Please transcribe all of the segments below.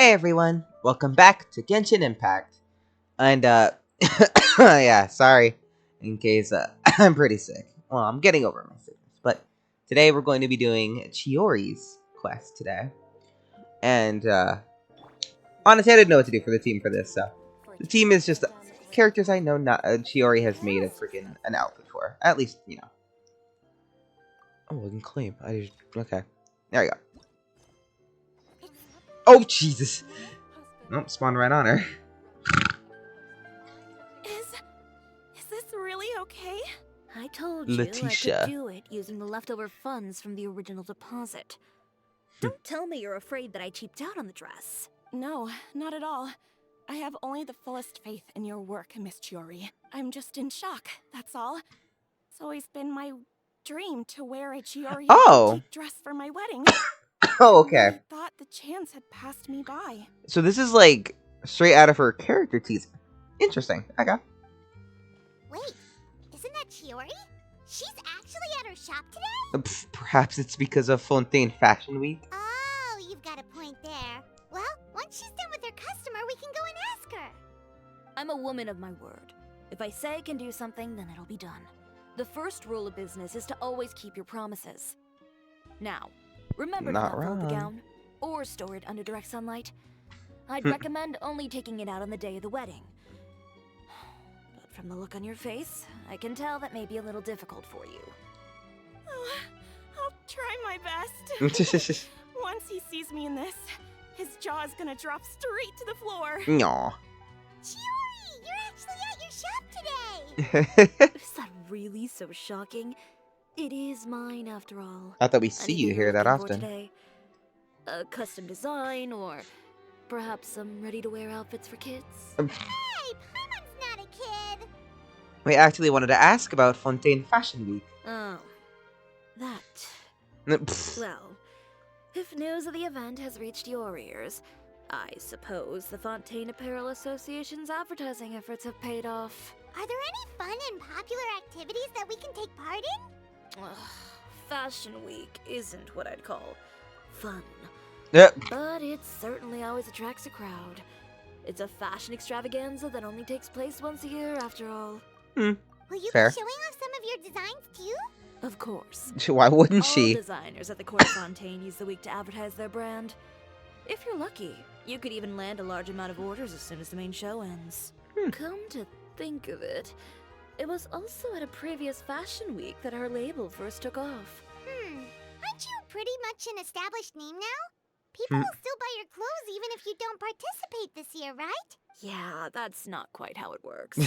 Hey everyone, welcome back to Genshin Impact. And yeah, sorry in case I'm pretty sick. Well, I'm getting over my sickness, but today we're going to be doing Chiori's quest today. And honestly, I didn't know what to do for the team for this, so the team is just characters I know not Chiori has made a freaking an outfit for. At least, you know. Oh, I can claim. Okay. There we go. Oh Jesus! Nope, spawned right on her. Is this really okay? I told you I could Letitia. do it using the leftover funds from the original deposit. Don't tell me you're afraid that I cheaped out on the dress. No, not at all. I have only the fullest faith in your work, Miss Chiori. I'm just in shock, that's all. It's always been my dream to wear a Chiori boutique dress for my wedding. Oh, okay. I thought the chance had passed me by. So this is like straight out of her character teaser. Interesting. Okay. Wait, isn't that Chiori? She's actually at her shop today? Perhaps it's because of Fontaine Fashion Week. Oh, you've got a point there. Well, once she's done with her customer, we can go and ask her. I'm a woman of my word. If I say I can do something, then it'll be done. The first rule of business is to always keep your promises. Now, remember Not to not fold the wrong. gown or store it under direct sunlight. I'd recommend only taking it out on the day of the wedding. But from the look on your face, I can tell that may be a little difficult for you. Oh, I'll try my best. Once he sees me in this, his jaw is gonna drop straight to the floor. Aw. Chiori, you're actually at your shop today. Is that really so shocking? It is mine, after all. I thought we see Anything you you're here that looking for often. today? A custom design, or perhaps some ready-to-wear outfits for kids? Hey, Paimon's not a kid. We actually wanted to ask about Fontaine Fashion Week. Oh, that. Pfft. Well, if news of the event has reached your ears, I suppose the Fontaine Apparel Association's advertising efforts have paid off. Are there any fun and popular activities that we can take part in? Ugh, Fashion Week isn't what I'd call fun. Yep. But it certainly always attracts a crowd. It's a fashion extravaganza that only takes place once a year, after all. Will you Fair. be showing off some of your designs too? Of course. Why wouldn't All she? designers at the Court of Fontaine use the week to advertise their brand. If you're lucky, you could even land a large amount of orders as soon as the main show ends. Come to think of it, it was also at a previous fashion week that our label first took off. Aren't you pretty much an established name now? People will still buy your clothes even if you don't participate this year, right? Yeah, that's not quite how it works.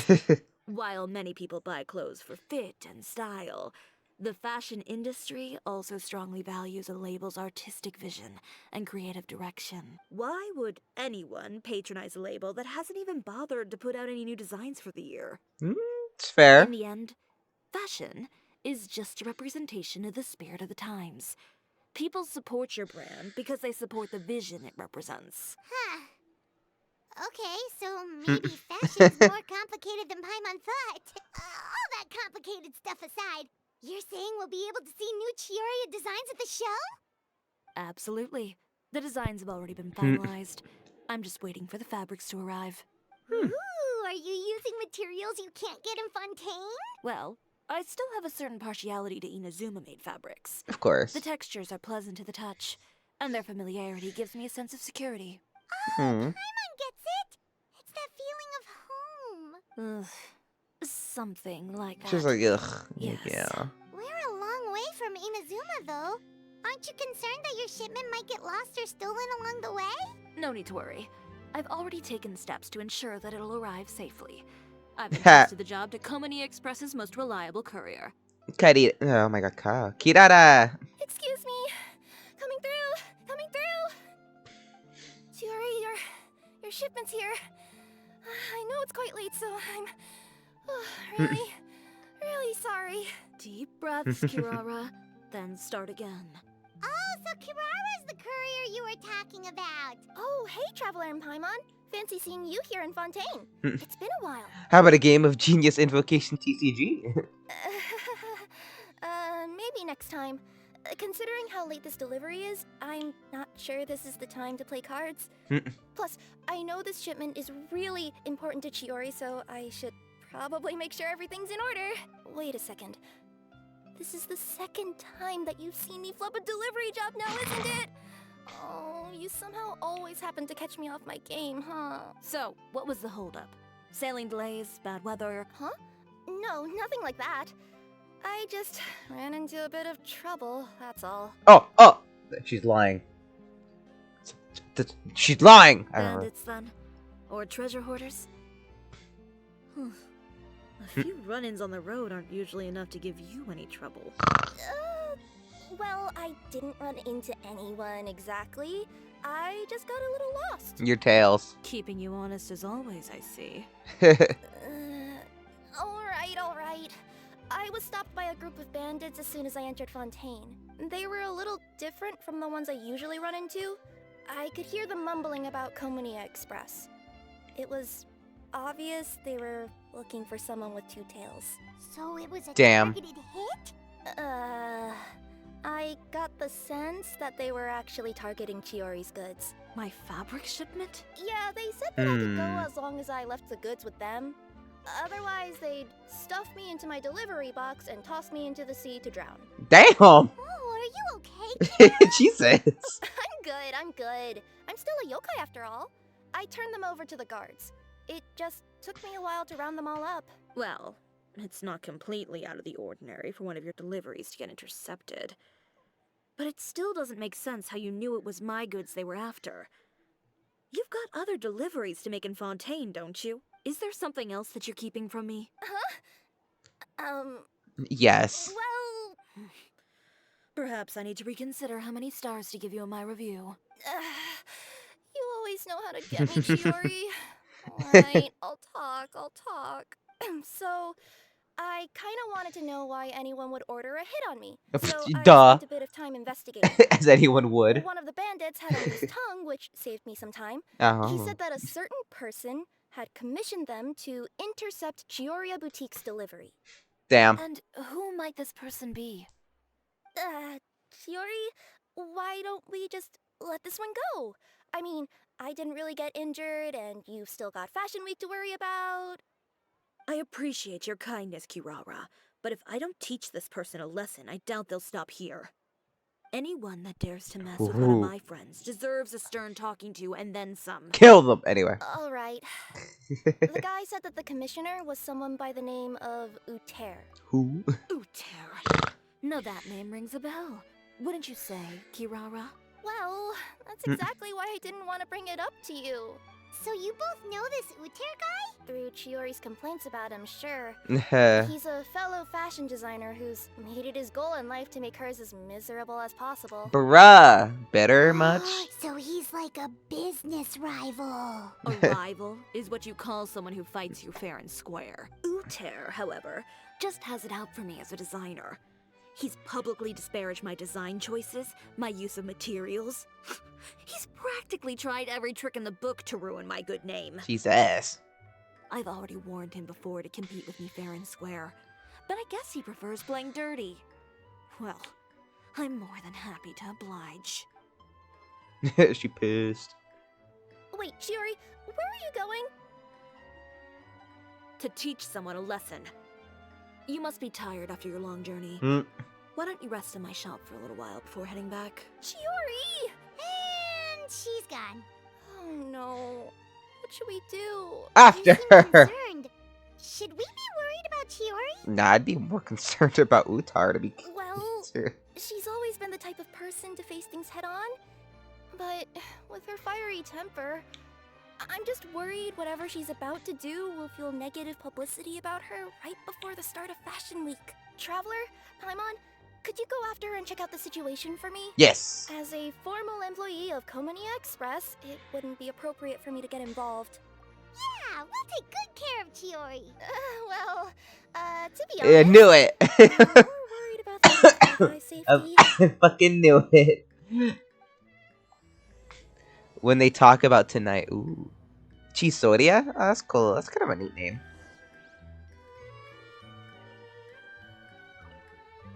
While many people buy clothes for fit and style, the fashion industry also strongly values a label's artistic vision and creative direction. Why would anyone patronize a label that hasn't even bothered to put out any new designs for the year? It's fair. In the end, fashion is just a representation of the spirit of the times. People support your brand because they support the vision it represents. Huh. Okay, so maybe fashion's more complicated than Paimon thought. All that complicated stuff aside, you're saying we'll be able to see new Chiori designs at the show? Absolutely. The designs have already been finalized. I'm just waiting for the fabrics to arrive. Ooh, are you using materials you can't get in Fontaine? Well, I still have a certain partiality to Inazuma-made fabrics. Of course. The textures are pleasant to the touch, and their familiarity gives me a sense of security. Paimon gets it! It's that feeling of home. Ugh. Something like that. Just like, ugh. Yes. Yeah. We're a long way from Inazuma, though. Aren't you concerned that your shipment might get lost or stolen along the way? No need to worry. I've already taken steps to ensure that it'll arrive safely. I've entrusted the job to Komani Express's most reliable courier. Kari. Oh my god, Kirara. Excuse me. Coming through. Coming through. Chiori, your shipment's here. I know it's quite late, so I'm really sorry. Deep breaths, Kirara, then start again. Oh, so Kirara's the courier you were talking about. Oh, hey, Traveler and Paimon. Fancy seeing you here in Fontaine. It's been a while. How about a game of Genius Invocation TCG? Maybe next time. Considering how late this delivery is, I'm not sure this is the time to play cards. Plus, I know this shipment is really important to Chiori, so I should probably make sure everything's in order. Wait a second. This is the second time that you've seen me flub a delivery job now, isn't it? Oh, you somehow always happen to catch me off my game, huh? So, what was the holdup? Sailing delays, bad weather? Huh? No, nothing like that. I just ran into a bit of trouble, that's all. Oh! She's lying. She's lying! I remember. Bandits, then? Or treasure hoarders? A few run-ins on the road aren't usually enough to give you any trouble. Well, I didn't run into anyone exactly. I just got a little lost. Your tails. Keeping you honest as always, I see. Alright. I was stopped by a group of bandits as soon as I entered Fontaine. They were a little different from the ones I usually run into. I could hear them mumbling about Komunia Express. It was obvious they were looking for someone with two tails. So it was a Damn. targeted hit? I got the sense that they were actually targeting Chiori's goods. My fabric shipment? Yeah, they said that I could go as long as I left the goods with them. Otherwise, they'd stuff me into my delivery box and toss me into the sea to drown. Damn! Oh, are you okay? Jesus! I'm good. I'm still a yokai after all. I turned them over to the guards. It just took me a while to round them all up. Well, it's not completely out of the ordinary for one of your deliveries to get intercepted. But it still doesn't make sense how you knew it was my goods they were after. You've got other deliveries to make in Fontaine, don't you? Is there something else that you're keeping from me? Yes. Well... Perhaps I need to reconsider how many stars to give you in my review. You always know how to get me, Chiori. Alright, I'll talk. So, I kinda wanted to know why anyone would order a hit on me. So I spent a bit of time investigating. As anyone would. One of the bandits had a loose tongue, which saved me some time. Oh. He said that a certain person had commissioned them to intercept Chioria Boutique's delivery. Damn. And who might this person be? Chiori, why don't we just let this one go? I mean, I didn't really get injured, and you've still got Fashion Week to worry about. I appreciate your kindness, Kirara, but if I don't teach this person a lesson, I doubt they'll stop here. Anyone that dares to mess with one of my friends deserves a stern talking to and then some. Kill them! Anyway. Alright. The guy said that the commissioner was someone by the name of Uter. Who? Uter. No, that name rings a bell. Wouldn't you say, Kirara? Well, that's exactly why I didn't want to bring it up to you. So you both know this Uter guy? Through Chiori's complaints about him, sure. Bruh. He's a fellow fashion designer who's made it his goal in life to make hers as miserable as possible. Better much? So he's like a business rival. A rival is what you call someone who fights you fair and square. Uter, however, just has it out for me as a designer. He's publicly disparaged my design choices, my use of materials. He's practically tried every trick in the book to ruin my good name. Jesus. I've already warned him before to compete with me fair and square, but I guess he prefers playing dirty. Well, I'm more than happy to oblige. She pissed. Wait, Chiori, where are you going? To teach someone a lesson. You must be tired after your long journey. Why don't you rest in my shop for a little while before heading back? Chiori! And she's gone. Oh no. What should we do? After You seem her. concerned. Should we be worried about Chiori? Nah, I'd be more concerned about Utar to be. Well, she's always been the type of person to face things head on. But with her fiery temper, I'm just worried whatever she's about to do will feel negative publicity about her right before the start of Fashion Week. Traveler, Paimon, could you go after her and check out the situation for me? Yes. As a formal employee of Komunia Express, it wouldn't be appropriate for me to get involved. Yeah, we'll take good care of Chiori. To be I honest, knew it. I'm more worried about the guy's safety. I fucking knew it. When they talk about tonight, ooh. Chisoria? Oh, that's cool. That's kind of a neat name.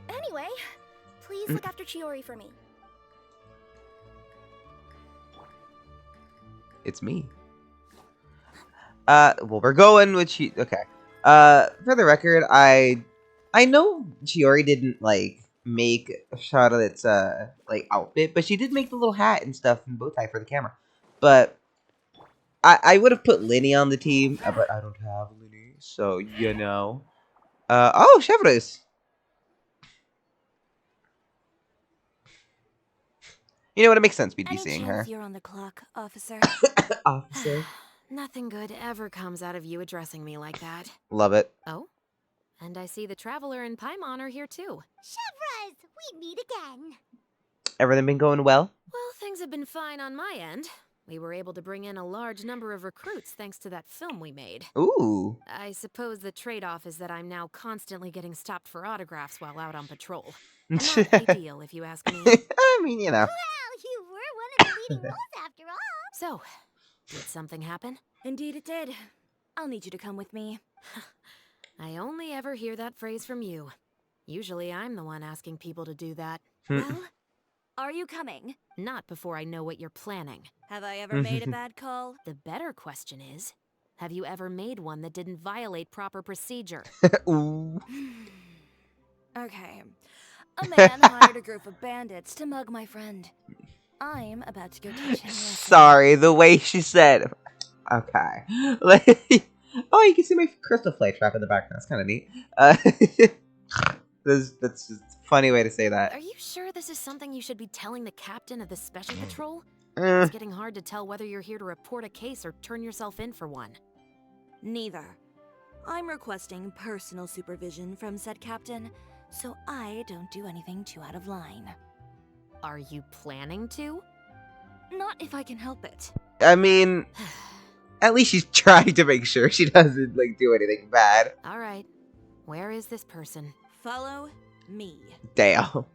Anyway, please Please look after Chiori for me. It's me. Well, we're going with okay. For the record, I know Chiori didn't like make Charlotte's like outfit, but she did make the little hat and stuff and bow tie for the camera. But I would have put Linny on the team, but I don't have Linny, so you know. Oh, Chevres. You know what? It makes sense we'd be Any seeing chance her. you're on the clock, officer? Officer. Nothing good ever comes out of you addressing me like that. Love it. Oh? And I see the Traveler and Paimon are here too. Chevres, we meet again. Everything been going well? Well, things have been fine on my end. We were able to bring in a large number of recruits thanks to that film we made. Ooh. I suppose the trade-off is that I'm now constantly getting stopped for autographs while out on patrol. Not ideal, if you ask me. I mean, you know. Well, you were one of the leading roles after all. So, did something happen? Indeed it did. I'll need you to come with me. I only ever hear that phrase from you. Usually I'm the one asking people to do that. Well, are you coming? Not before I know what you're planning. Have I ever made a bad call? The better question is, have you ever made one that didn't violate proper procedure? Ooh. Okay. A man hired a group of bandits to mug my friend. I'm about to go teach him a lesson. Sorry, the way she said. Okay. Oh, you can see my crystal flay trap in the background. That's kind of neat. That's just a funny way to say that. Are you sure this is something you should be telling the captain of the special patrol? Eh. It's getting hard to tell whether you're here to report a case or turn yourself in for one. Neither. I'm requesting personal supervision from said captain, so I don't do anything too out of line. Are you planning to? Not if I can help it. I mean, at least she's trying to make sure she doesn't like do anything bad. All right. Where is this person? Follow me. Damn.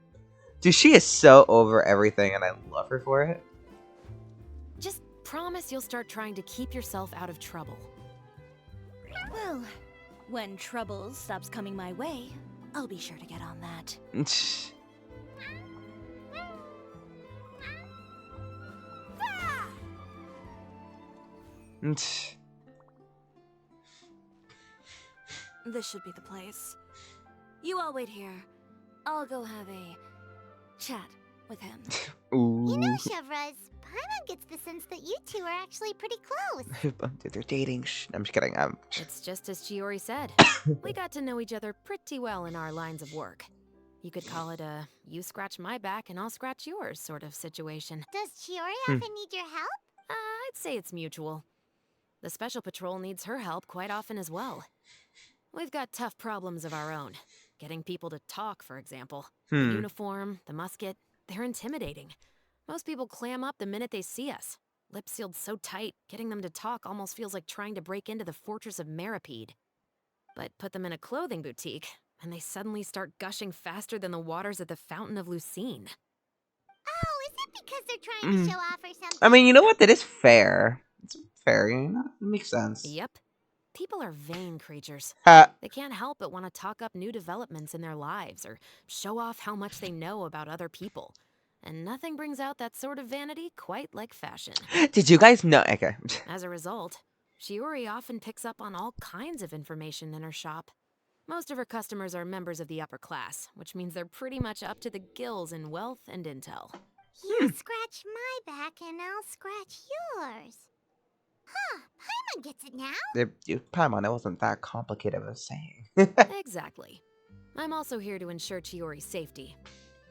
Dude, she is so over everything, and I love her for it. Just promise you'll start trying to keep yourself out of trouble. Well, when trouble stops coming my way, I'll be sure to get on that. This should be the place. You all wait here. I'll go have a chat with him. Ooh. You know, Chevres, Paimon gets the sense that you two are actually pretty close. They're dating. Shh. I'm just kidding. It's just as Chiori said. We got to know each other pretty well in our lines of work. You could call it a you scratch my back and I'll scratch yours sort of situation. Does Chiori often need your help? I'd say it's mutual. The Special Patrol needs her help quite often as well. We've got tough problems of our own. Getting people to talk, for example. The uniform, the musket, they're intimidating. Most people clam up the minute they see us. Lips sealed so tight, getting them to talk almost feels like trying to break into the fortress of Meripede. But put them in a clothing boutique, and they suddenly start gushing faster than the waters at the Fountain of Lucine. Oh, is it because they're trying to show off or something? I mean, you know what? That is fair. It's fair. You know? It makes sense. Yep. People are vain creatures. Ha. They can't help but want to talk up new developments in their lives or show off how much they know about other people. And nothing brings out that sort of vanity quite like fashion. Did you guys know? Okay. As a result, Chiori often picks up on all kinds of information in her shop. Most of her customers are members of the upper class, which means they're pretty much up to the gills in wealth and intel. You scratch my back and I'll scratch yours. Huh, Paimon gets it now. Paimon, it wasn't that complicated of a saying. Exactly. I'm also here to ensure Chiori's safety.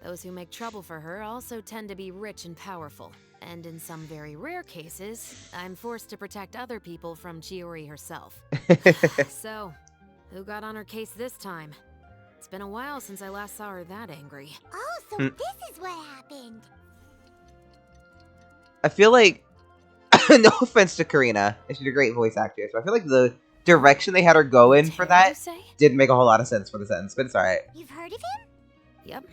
Those who make trouble for her also tend to be rich and powerful. And in some very rare cases, I'm forced to protect other people from Chiori herself. So, who got on her case this time? It's been a while since I last saw her that angry. Oh, so this is what happened. I feel like, no offense to Karina, she's a great voice actress, but I feel like the direction they had her go in for Dare you that say? didn't make a whole lot of sense for the sentence, but it's alright. You've heard of him? Yep.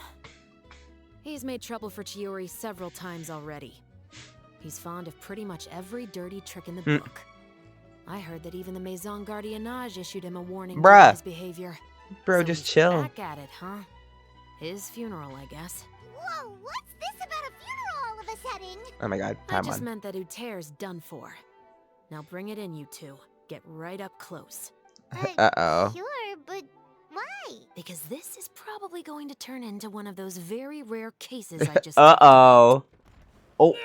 He's made trouble for Chiori several times already. He's fond of pretty much every dirty trick in the book. I heard that even the Maison Gardiennage issued him a warning Bruh. for his behavior. Bro, So just he's chill. back at it, huh? His funeral, I guess. Whoa, what's this about a funeral all of a sudden? Oh my god, I Paimon. just meant that Uter's done for. Now bring it in, you two. Get right up close. Uh-oh. Sure, but why? Because this is probably going to turn into one of those very rare cases I just talked about. Uh-oh. Oh.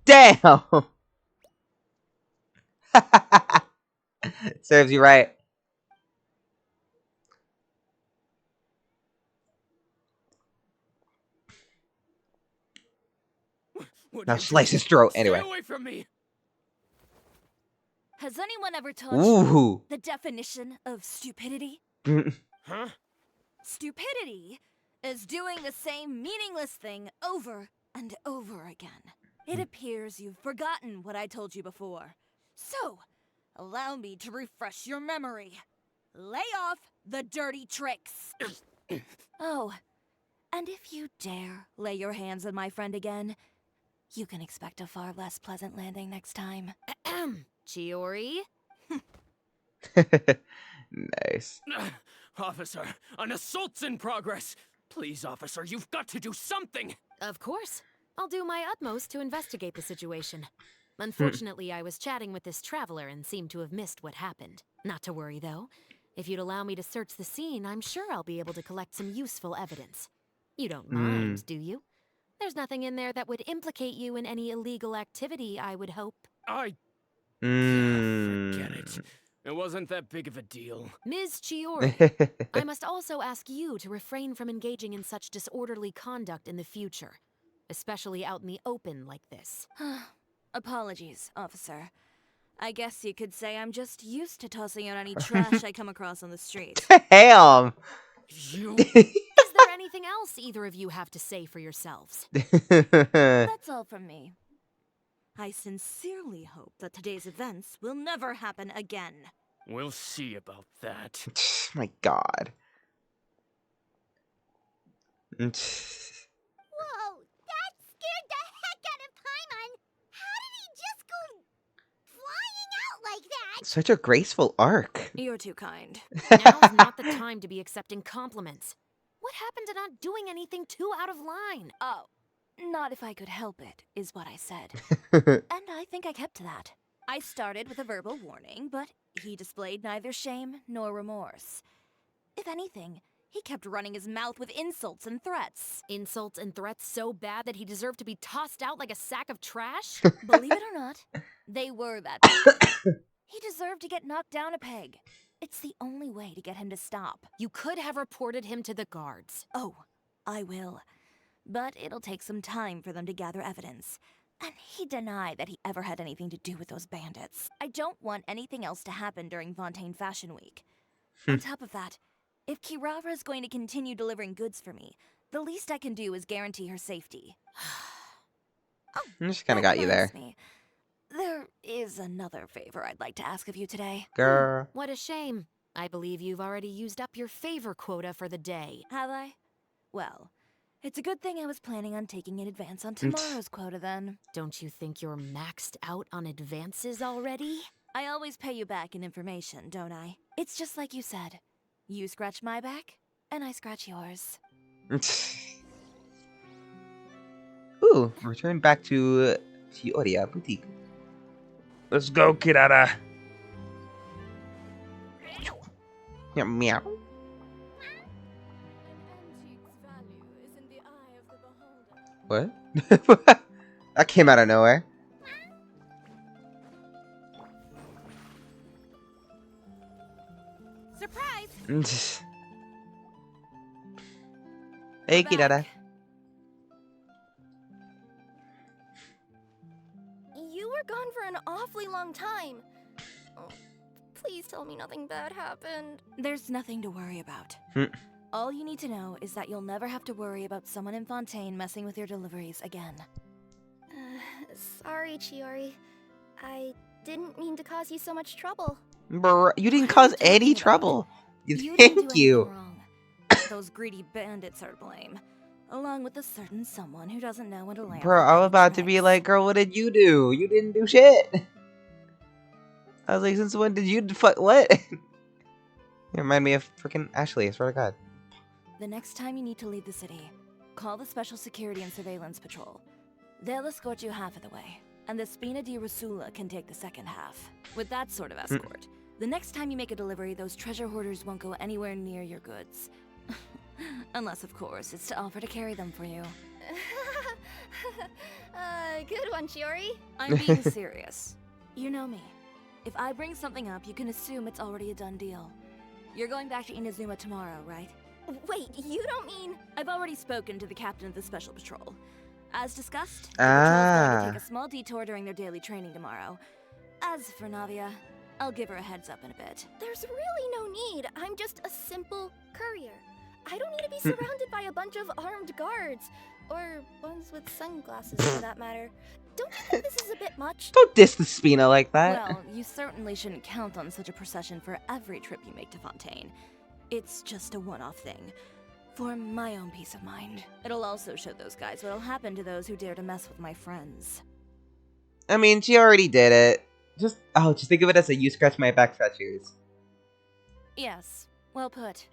Damn! Serves you right. Now slice his throat. Anyway. Stay away from me. Has anyone ever taught Ooh. the definition of stupidity? Huh? Stupidity is doing the same meaningless thing over and over again. It appears you've forgotten what I told you before. So, allow me to refresh your memory. Lay off the dirty tricks. Oh, and if you dare lay your hands on my friend again, you can expect a far less pleasant landing next time. Chiori? Nice. Officer, an assault's in progress. Please, officer, you've got to do something. Of course. I'll do my utmost to investigate the situation. Unfortunately, I was chatting with this traveler and seemed to have missed what happened. Not to worry, though. If you'd allow me to search the scene, I'm sure I'll be able to collect some useful evidence. You don't mind, do you? There's nothing in there that would implicate you in any illegal activity, I would hope. Forget it. It wasn't that big of a deal. Ms. Chiori, I must also ask you to refrain from engaging in such disorderly conduct in the future. Especially out in the open like this. Apologies, officer. I guess you could say I'm just used to tossing out any trash I come across on the street. Damn! You... Is there anything else either of you have to say for yourselves? That's all from me. I sincerely hope that today's events will never happen again. We'll see about that. My god. Whoa, that scared the heck out of Paimon! How did he just go flying out like that? Such a graceful arc. You're too kind. Now's not the time to be accepting compliments. What happened to not doing anything too out of line? Oh, not if I could help it, is what I said. And I think I kept to that. I started with a verbal warning, but he displayed neither shame nor remorse. If anything, he kept running his mouth with insults and threats. Insults and threats so bad that he deserved to be tossed out like a sack of trash? Believe it or not, they were that bad. He deserved to get knocked down a peg. It's the only way to get him to stop. You could have reported him to the guards. Oh, I will. But it'll take some time for them to gather evidence. And he denied that he ever had anything to do with those bandits. I don't want anything else to happen during Fontaine Fashion Week. On top of that, if Kirara is going to continue delivering goods for me, the least I can do is guarantee her safety. I just kind of got you there. Me. There is another favor I'd like to ask of you today. Girl. What a shame. I believe you've already used up your favor quota for the day. Have I? Well, it's a good thing I was planning on taking an advance on tomorrow's quota then. Don't you think you're maxed out on advances already? I always pay you back in information, don't I? It's just like you said. You scratch my back, and I scratch yours. Ooh, return back to Chiori Boutique. Let's go, Kirara. Meow, meow. What? That came out of nowhere. Surprise! Hey, Kirara. You were gone for an awfully long time. Oh, please tell me nothing bad happened. There's nothing to worry about. All you need to know is that you'll never have to worry about someone in Fontaine messing with your deliveries again. Sorry, Chiori. I didn't mean to cause you so much trouble. Bruh, you didn't cause any trouble. You didn't do Thank anything you. wrong. Those greedy bandits are to blame, along with a certain someone who doesn't know when to land. Bro, I was about to be like, girl, what did you do? You didn't do shit. I was like, since when did you fuck what? You remind me of freaking Ashley, I swear to God. The next time you need to leave the city, call the Special Security and Surveillance Patrol. They'll escort you half of the way, and the Spina di Rosula can take the second half. With that sort of escort, the next time you make a delivery, those treasure hoarders won't go anywhere near your goods. Unless, of course, it's to offer to carry them for you. Good one, Chiori. I'm being serious. You know me. If I bring something up, you can assume it's already a done deal. You're going back to Inazuma tomorrow, right? Wait, you don't mean... I've already spoken to the captain of the Special Patrol. As discussed, the patrol's going to take a small detour during their daily training tomorrow. As for Navia, I'll give her a heads up in a bit. There's really no need. I'm just a simple courier. I don't need to be surrounded by a bunch of armed guards. Or ones with sunglasses, for that matter. Don't you think this is a bit much? Don't diss the Spina like that. Well, you certainly shouldn't count on such a procession for every trip you make to Fontaine. It's just a one-off thing. For my own peace of mind. It'll also show those guys what'll happen to those who dare to mess with my friends. I mean, she already did it. Just think of it as a you scratch my back fetchers. Yes, well put.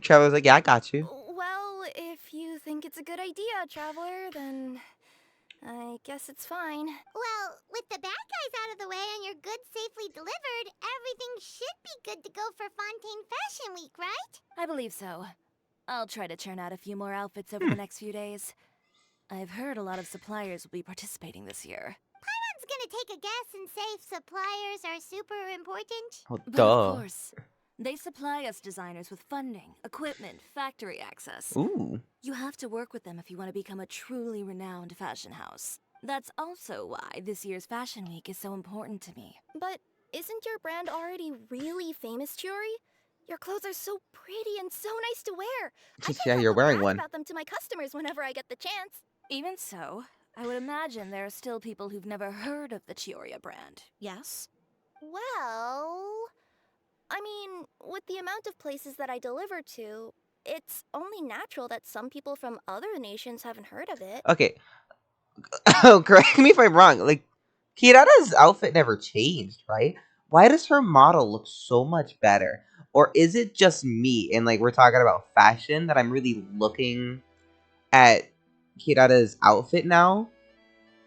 Traveler's like, yeah, I got you. Well, if you think it's a good idea, Traveler, then... I guess it's fine. Well, with the bad guys out of the way and your goods safely delivered, everything should be good to go for Fontaine Fashion Week, right? I believe so. I'll try to churn out a few more outfits over the next few days. I've heard a lot of suppliers will be participating this year. Paimon's gonna take a guess and say suppliers are super important. Oh, But duh. of course, they supply us designers with funding, equipment, factory access. Ooh. You have to work with them if you want to become a truly renowned fashion house. That's also why this year's Fashion Week is so important to me. But isn't your brand already really famous, Chiori? Your clothes are so pretty and so nice to wear. I Yeah, can't you're help but wearing brag one. about them to my customers whenever I get the chance. Even so, I would imagine there are still people who've never heard of the Chiori brand, yes? Well... I mean, with the amount of places that I deliver to, it's only natural that some people from other nations haven't heard of it. Okay. Oh, correct me if I'm wrong. Like, Kirada's outfit never changed, right? Why does her model look so much better? Or is it just me, and like we're talking about fashion, that I'm really looking at Kirada's outfit now?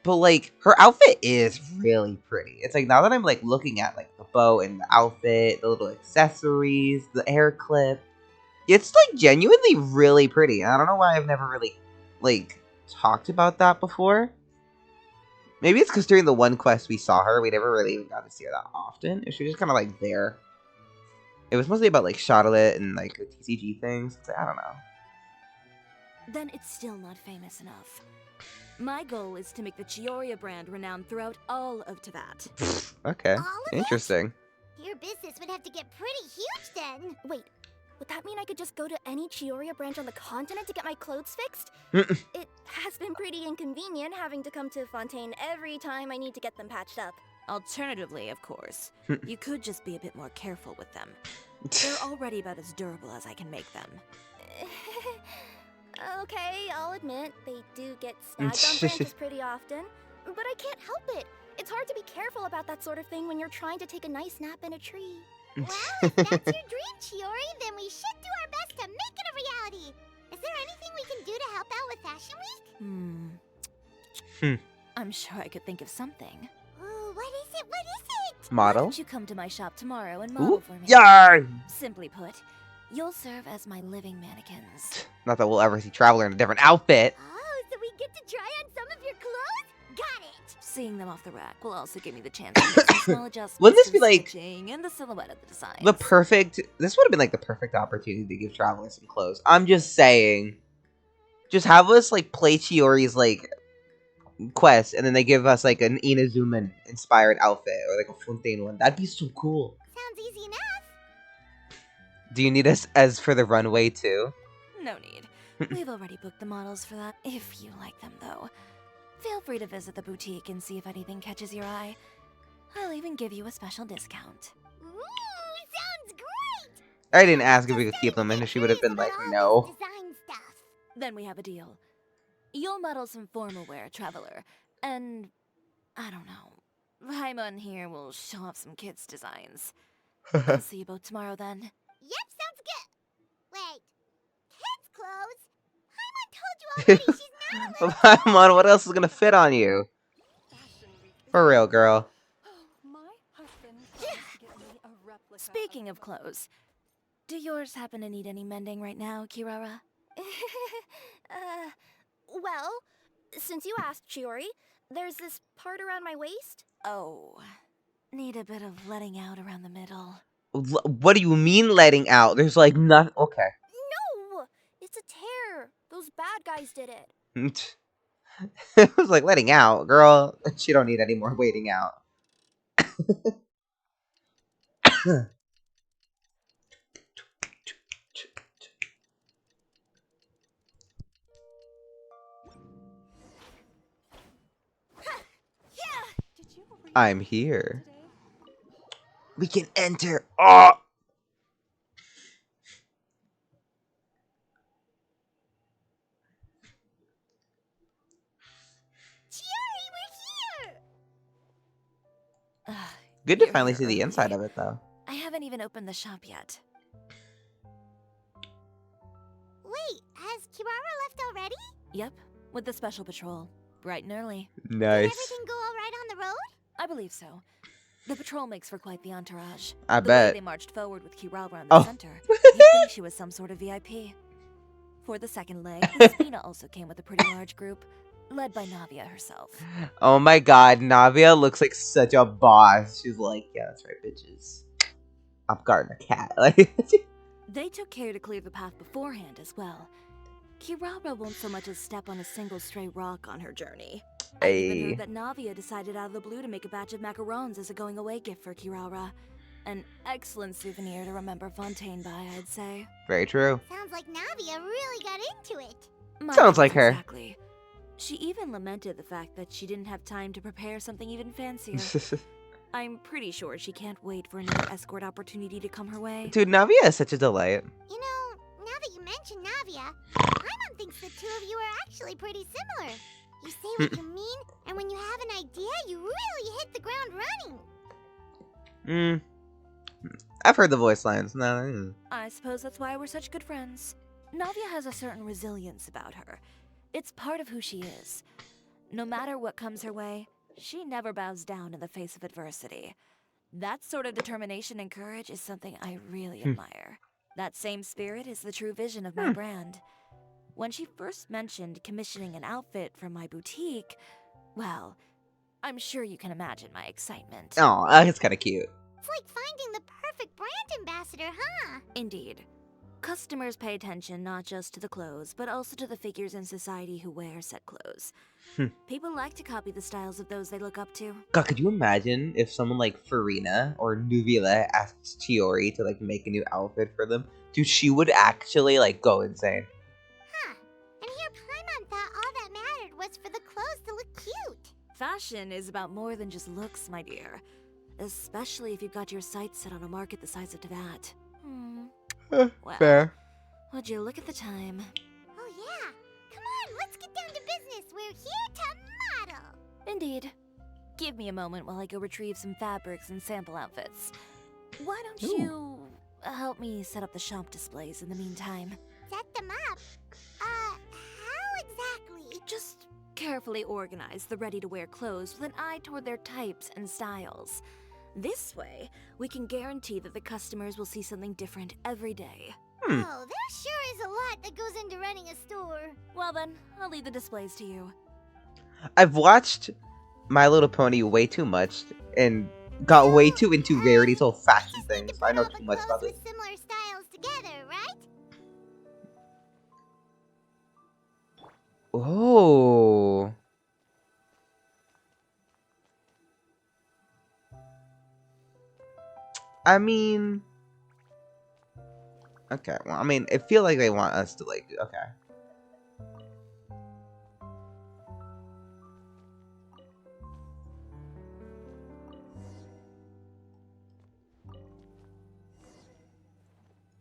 But like, her outfit is really pretty. It's like, now that I'm like looking at like the bow and the outfit, the little accessories, the hair clip, it's like genuinely really pretty. And I don't know why I've never really like talked about that before. Maybe it's because during the one quest we saw her, we never really even got to see her that often. She was just kind of like there. It was mostly about like Charlotte and like the TCG things. I don't know. Then it's still not famous enough. My goal is to make the Chiori brand renowned throughout all of Teyvat. Okay, All of it? interesting. Your business would have to get pretty huge then. Wait, would that mean I could just go to any Chiori branch on the continent to get my clothes fixed? It has been pretty inconvenient having to come to Fontaine every time I need to get them patched up. Alternatively, of course, you could just be a bit more careful with them. They're already about as durable as I can make them. Okay, I'll admit, they do get snagged on branches pretty often, but I can't help it. It's hard to be careful about that sort of thing when you're trying to take a nice nap in a tree. Well, if that's your dream, Chiori, then we should do our best to make it a reality. Is there anything we can do to help out with Fashion Week? I'm sure I could think of something. Ooh, what is it? What is it? Why Model? don't you come to my shop tomorrow and model Ooh. for me? Yar! Simply put, you'll serve as my living mannequins. Not that we'll ever see Traveler in a different outfit. Oh, so we get to try on some of your clothes? Got it. Seeing them off the rack will also give me the chance to make some small adjustments Wouldn't this to be the like stitching and the silhouette of the design. this would have been like the perfect opportunity to give Traveler some clothes. I'm just saying. Just have us like play Chiori's like quest, and then they give us like an Inazuma inspired outfit or like a Fontaine one. That'd be so cool. Sounds easy enough. Do you need us as for the runway too? No need. We've already booked the models for that. If you like them, though, feel free to visit the boutique and see if anything catches your eye. I'll even give you a special discount. Ooh, sounds great. I didn't ask if we could keep them, and she would have been like, no. Design stuff. Then we have a deal. You'll model some formal wear, Traveler, and I don't know. Paimon here will show off some kids' designs. I'll see you both tomorrow then. Yep, sounds good. Wait, Already, she's not a little Come on, what else is gonna fit on you? For real, girl. My husband promised to get me a replica. Speaking of clothes, do yours happen to need any mending right now, Kirara? Well, since you asked, Chiori, there's this part around my waist. Oh, need a bit of letting out around the middle. What do you mean letting out? There's like nothing. Okay. No! It's a tear. Those bad guys did it. It was like letting out, girl. She don't need any more waiting out. Did you read I'm here. today? We can enter. Oh! Chiori, we're here! Good to You're finally here see the early. inside of it, though. I haven't even opened the shop yet. Wait, has Kirara left already? Yep, with the special patrol. Bright and early. Did Nice. everything go all right on the road? I believe so. The patrol makes for quite the entourage. I the way bet. they marched forward with Kirara in the Oh. center, you'd think she was some sort of VIP. For the second leg, Spina also came with a pretty large group, led by Navia herself. Oh my god, Navia looks like such a boss. She's like, yeah, that's right, bitches. I'm guarding a cat. Like, They took care to clear the path beforehand as well. Kirara won't so much as step on a single stray rock on her journey. I even Ayy. heard that Navia decided out of the blue to make a batch of macarons as a going-away gift for Kirara. An excellent souvenir to remember Fontaine by, I'd say. very true. Sounds like Navia really got into it. My Sounds guess like her. Exactly. She even lamented the fact that she didn't have time to prepare something even fancier. I'm pretty sure she can't wait for another escort opportunity to come her way. Dude, Navia is such a delight. You know, now that you mention Navia, Paimon thinks the two of you are actually pretty similar. You say what you mean, and when you have an idea, you really hit the ground running. I've heard the voice lines. No. I suppose that's why we're such good friends. Navia has a certain resilience about her. It's part of who she is. No matter what comes her way, she never bows down in the face of adversity. That sort of determination and courage is something I really admire. That same spirit is the true vision of my brand. When she first mentioned commissioning an outfit from my boutique, well, I'm sure you can imagine my excitement. Oh, it's kind of cute. It's like finding the perfect brand ambassador, huh? Indeed. Customers pay attention not just to the clothes, but also to the figures in society who wear said clothes. People like to copy the styles of those they look up to. God, could you imagine if someone like Farina or Nuvila asked Chiori to like make a new outfit for them? Dude, she would actually like go insane. Huh. And here Paimon thought all that mattered was for the clothes to look cute. Fashion is about more than just looks, my dear. Especially if you've got your sights set on a market the size of that. Well, Fair. would you look at the time? Oh yeah. Come on, let's get down to business. We're here to model. Indeed. Give me a moment while I go retrieve some fabrics and sample outfits. Why don't Ooh. you help me set up the shop displays in the meantime? Set them up. How exactly? Just carefully organize the ready-to-wear clothes with an eye toward their types and styles. This way, we can guarantee that the customers will see something different every day. Oh, there sure is a lot that goes into running a store. Well then, I'll leave the displays to you. I've watched My Little Pony way too much and got way too into rarity till fashion Just need to things. I put know all the too much about clothes this. with similar styles together, right? Oh. I mean, okay. Well, I mean, it feel like they want us to like. Okay.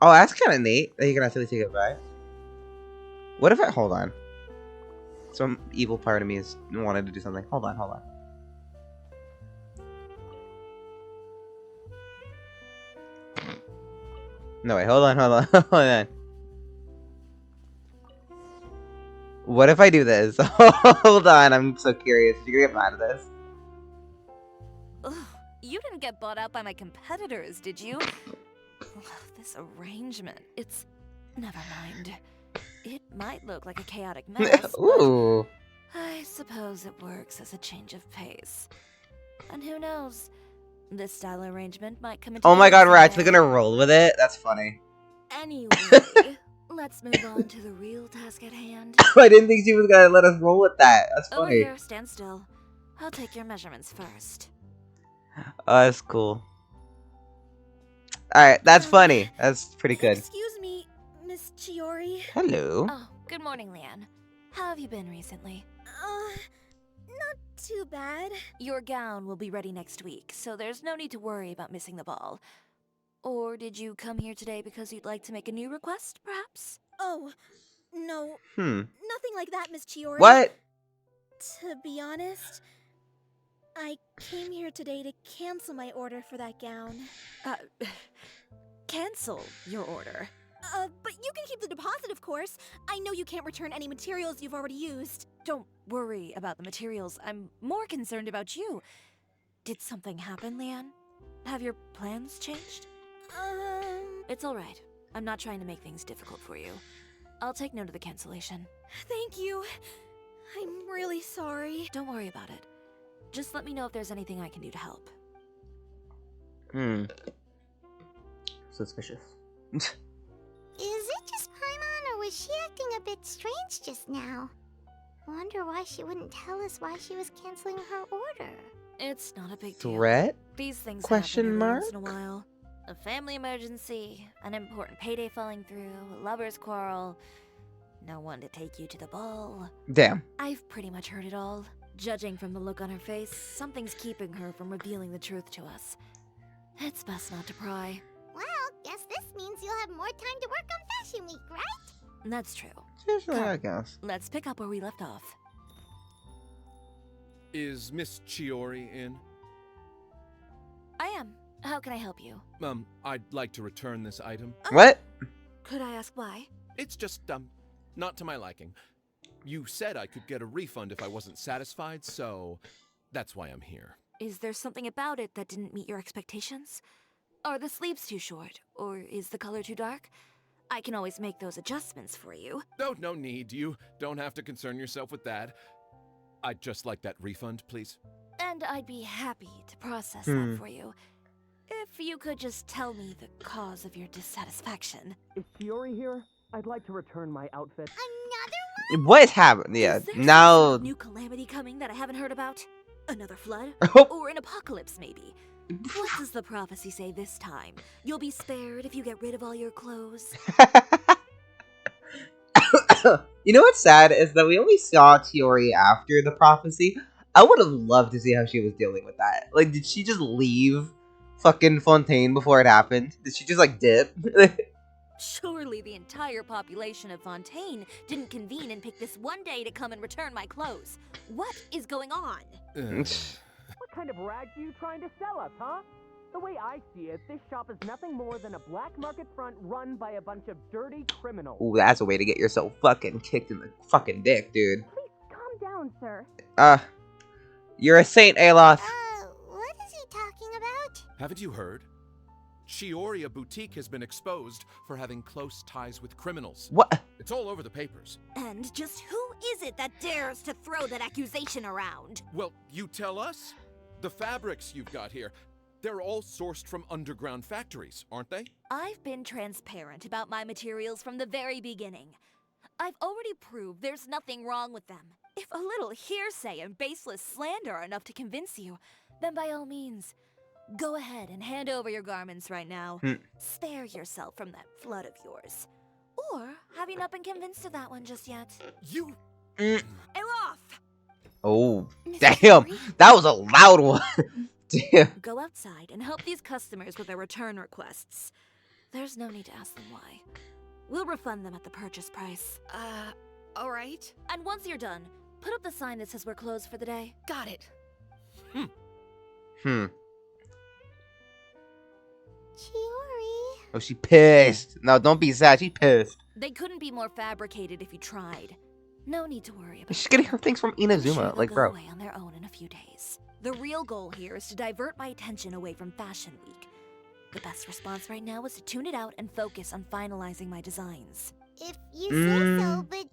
Oh, that's kind of neat that you can actually take it back. What if I hold on? Some evil part of me is wanted to do something. Hold on, hold on. No, wait, hold on, hold on, hold on. What if I do this? Hold on, I'm so curious. You're gonna get mad at this. Ugh, you didn't get bought out by my competitors, did you? Ugh, this arrangement, it's... Never mind. It might look like a chaotic mess, but Ooh. I suppose it works as a change of pace. And who knows? This style arrangement might come into Oh my god, we're vogue actually someday. gonna roll with it? That's funny. Anyway, let's move on to the real task at hand. I didn't think she was gonna let us roll with that. That's Over funny. here, stand still. I'll take your measurements first. Oh, that's cool. Alright, that's funny. That's pretty good. Excuse me, Miss Chiori. Hello. Oh, good morning, Leanne. How have you been recently? Not too bad. Your gown will be ready next week, so there's no need to worry about missing the ball. Or did you come here today because you'd like to make a new request, perhaps? Oh, no, Hmm. nothing like that, Miss Chiori. What? To be honest, I came here today to cancel my order for that gown. Cancel your order. But you can keep the deposit, of course. I know you can't return any materials you've already used. Don't worry about the materials. I'm more concerned about you. Did something happen, Leanne? Have your plans changed? It's all right. I'm not trying to make things difficult for you. I'll take note of the cancellation. Thank you. I'm really sorry. Don't worry about it. Just let me know if there's anything I can do to help. Hmm. Suspicious. Is it just Paimon, or was she acting a bit strange just now? Wonder why she wouldn't tell us why she was canceling her order. It's not a big deal. Threat? These things Question happen every once in a mark? while. A family emergency, an important payday falling through, a lover's quarrel, no one to take you to the ball. Damn. I've pretty much heard it all. Judging from the look on her face, something's keeping her from revealing the truth to us. It's best not to pry. Well, guess this means you'll have more time to work on Fashion Week, right? That's true. Seriously, I Come. guess. Let's pick up where we left off. Is Miss Chiori in? I am. How can I help you? I'd like to return this item. What? Could I ask why? It's just, not to my liking. You said I could get a refund if I wasn't satisfied, so that's why I'm here. Is there something about it that didn't meet your expectations? Are the sleeves too short? Or is the color too dark? I can always make those adjustments for you. No need. You don't have to concern yourself with that. I'd just like that refund, please. And I'd be happy to process that for you. If you could just tell me the cause of your dissatisfaction. Is Chiori here? I'd like to return my outfit. Another one? What is happening? Yeah, Is there some sort now. of new calamity coming that I haven't heard about? Another flood? Oh. Or an apocalypse, maybe? What does the prophecy say this time? You'll be spared if you get rid of all your clothes? You know what's sad is that we only saw Chiori after the prophecy. I would have loved to see how she was dealing with that. Like, did she just leave fucking Fontaine before it happened? Did she just like dip? Surely the entire population of Fontaine didn't convene and pick this one day to come and return my clothes. What is going on? What kind of rags are you trying to sell us, huh? The way I see it, this shop is nothing more than a black market front run by a bunch of dirty criminals. Ooh, that's a way to get yourself fucking kicked in the fucking dick, dude. Please calm down, sir. You're a saint, Aloth. What is he talking about? Haven't you heard? Chiori Boutique has been exposed for having close ties with criminals. What? It's all over the papers. And just who is it that dares to throw that accusation around? Well, you tell us. The fabrics you've got here, they're all sourced from underground factories, aren't they? I've been transparent about my materials from the very beginning. I've already proved there's nothing wrong with them. If a little hearsay and baseless slander are enough to convince you, then by all means, go ahead and hand over your garments right now. Spare yourself from that flood of yours. Or have you not been convinced of that one just yet? You... Elof! Oh, Mr. damn. Chiori? That was a loud one. Damn. Go outside and help these customers with their return requests. There's no need to ask them why. We'll refund them at the purchase price. Alright. And once you're done, put up the sign that says we're closed for the day. Got it. Hmm. Chiori. Oh, she pissed. No, don't be sad. She pissed. They couldn't be more fabricated if you tried. No need to worry about She's getting them. her things from I'm sure Inazuma. they'll Like, go bro. away on their own in a few days. The real goal here is to divert my attention away from Fashion Week. The best response right now is to tune it out and focus on finalizing my designs. If you say so, Mm, but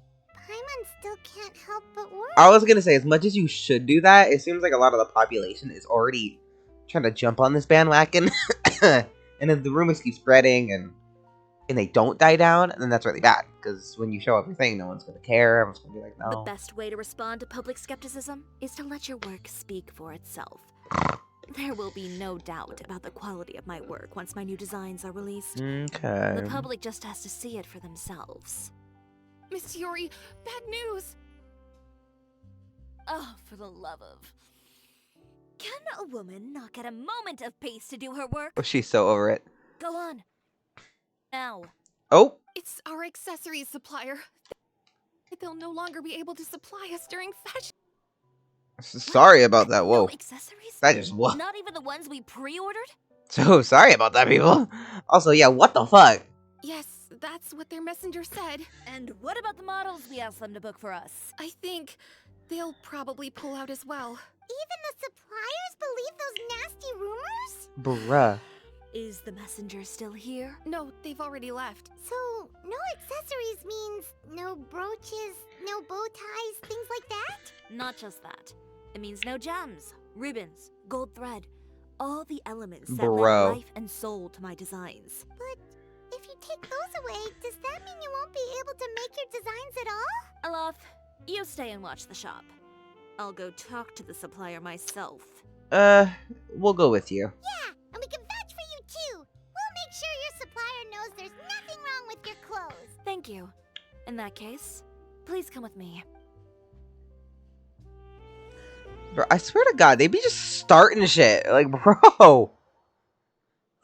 Paimon still can't help but worry. I was gonna say, as much as you should do that, it seems like a lot of the population is already trying to jump on this bandwagon. And if the rumors keep spreading and they don't die down, then that's really bad. Because when you show everything, no one's gonna care. Everyone's gonna be like, The no. best way to respond to public skepticism is to let your work speak for itself. There will be no doubt about the quality of my work once my new designs are released. Okay. The public just has to see it for themselves. Miss Chiori, bad news! Oh, for the love of... Can a woman not get a moment of peace to do her work? Oh, she's so over it. Go on. Now. Oh, It's our accessories supplier. They'll no longer be able to supply us during fashion. sorry about that. No Whoa. accessories? That just what? Not even the ones we pre-ordered? So sorry about that, people. Also, yeah, what the fuck? Yes, that's what their messenger said. And what about the models we asked them to book for us? I think they'll probably pull out as well. Even the suppliers believe those nasty rumors? Bruh. Is the messenger still here? No, they've already left. So, no accessories means no brooches, no bow ties, things like that? Not just that. It means no gems, ribbons, gold thread. All the elements that Bro. lend life and soul to my designs. But if you take those away, does that mean you won't be able to make your designs at all? Alaf, you stay and watch the shop. I'll go talk to the supplier myself. We'll go with you. Yeah, and we can vouch for you too. We'll make sure your supplier knows there's nothing wrong with your clothes. Thank you. In that case, please come with me. Bro, I swear to God, they be just starting shit. Like, bro.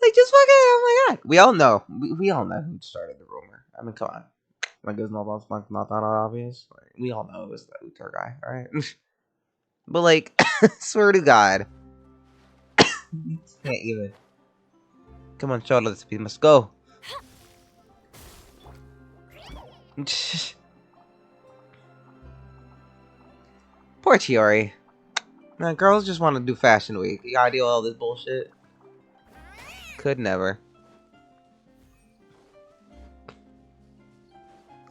Like, just fucking, oh my God. We all know. We all know who started the rumor. I mean, come on. Like, it's not that obvious. Like, we all know it was the Uter guy, alright? But, like, swear to God. Can't even. Come on, Charlotte, we must go. Poor Chiori. Man, girls just want to do Fashion Week. You gotta deal with all this bullshit. Could never.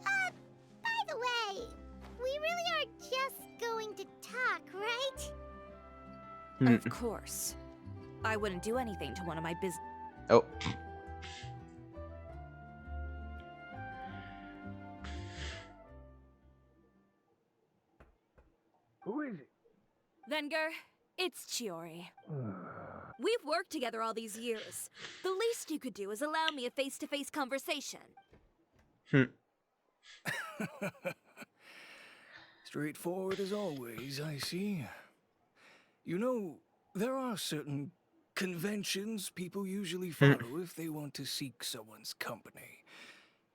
By the way, we really are just going to talk, right? Of course. I wouldn't do anything to one of my business. Oh. Who is it? Venger, it's Chiori. We've worked together all these years. The least you could do is allow me a face-to-face conversation. Straightforward as always, I see. You know, there are certain conventions people usually follow if they want to seek someone's company.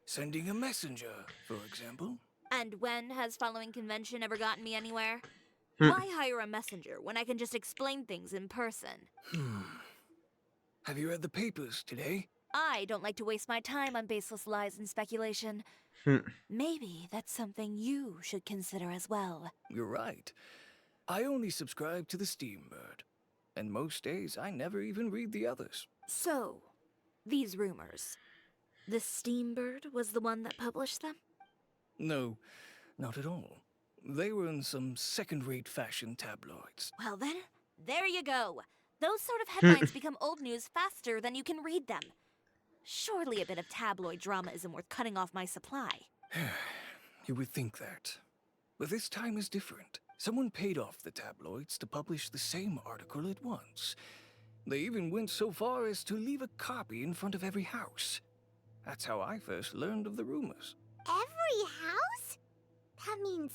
Sending a messenger, for example. And when has following convention ever gotten me anywhere? Why hire a messenger when I can just explain things in person? Have you read the papers today? I don't like to waste my time on baseless lies and speculation. Maybe that's something you should consider as well. You're right. I only subscribe to the Steambird. And most days, I never even read the others. So, these rumors. The Steambird was the one that published them? No, not at all. They were in some second-rate fashion tabloids. Well then, there you go. Those sort of headlines become old news faster than you can read them. Surely a bit of tabloid drama isn't worth cutting off my supply. You would think that. But this time is different. Someone paid off the tabloids to publish the same article at once. They even went so far as to leave a copy in front of every house. That's how I first learned of the rumors. Every house? That means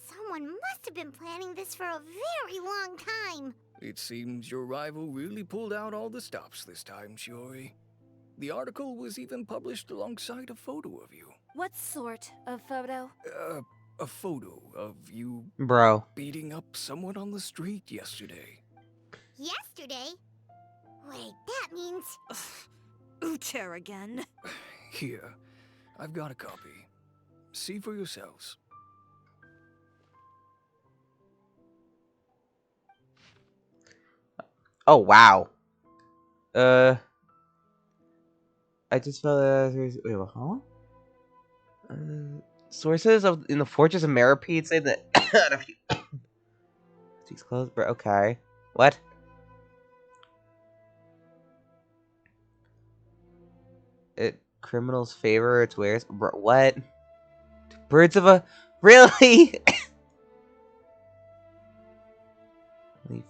someone must have been planning this for a very long time. It seems your rival really pulled out all the stops this time, Chiori. The article was even published alongside a photo of you. What sort of photo? A photo of you Bro. beating up someone on the street yesterday. Yesterday? Wait, that means... Uter again. Here, I've got a copy. See for yourselves. Oh wow. I just felt wait, huh? Sources in the Fortress of Meripede say that a few she's closed, bro. Okay. What? It criminals favor its wares. Bro, what? Birds of a really? Leaf.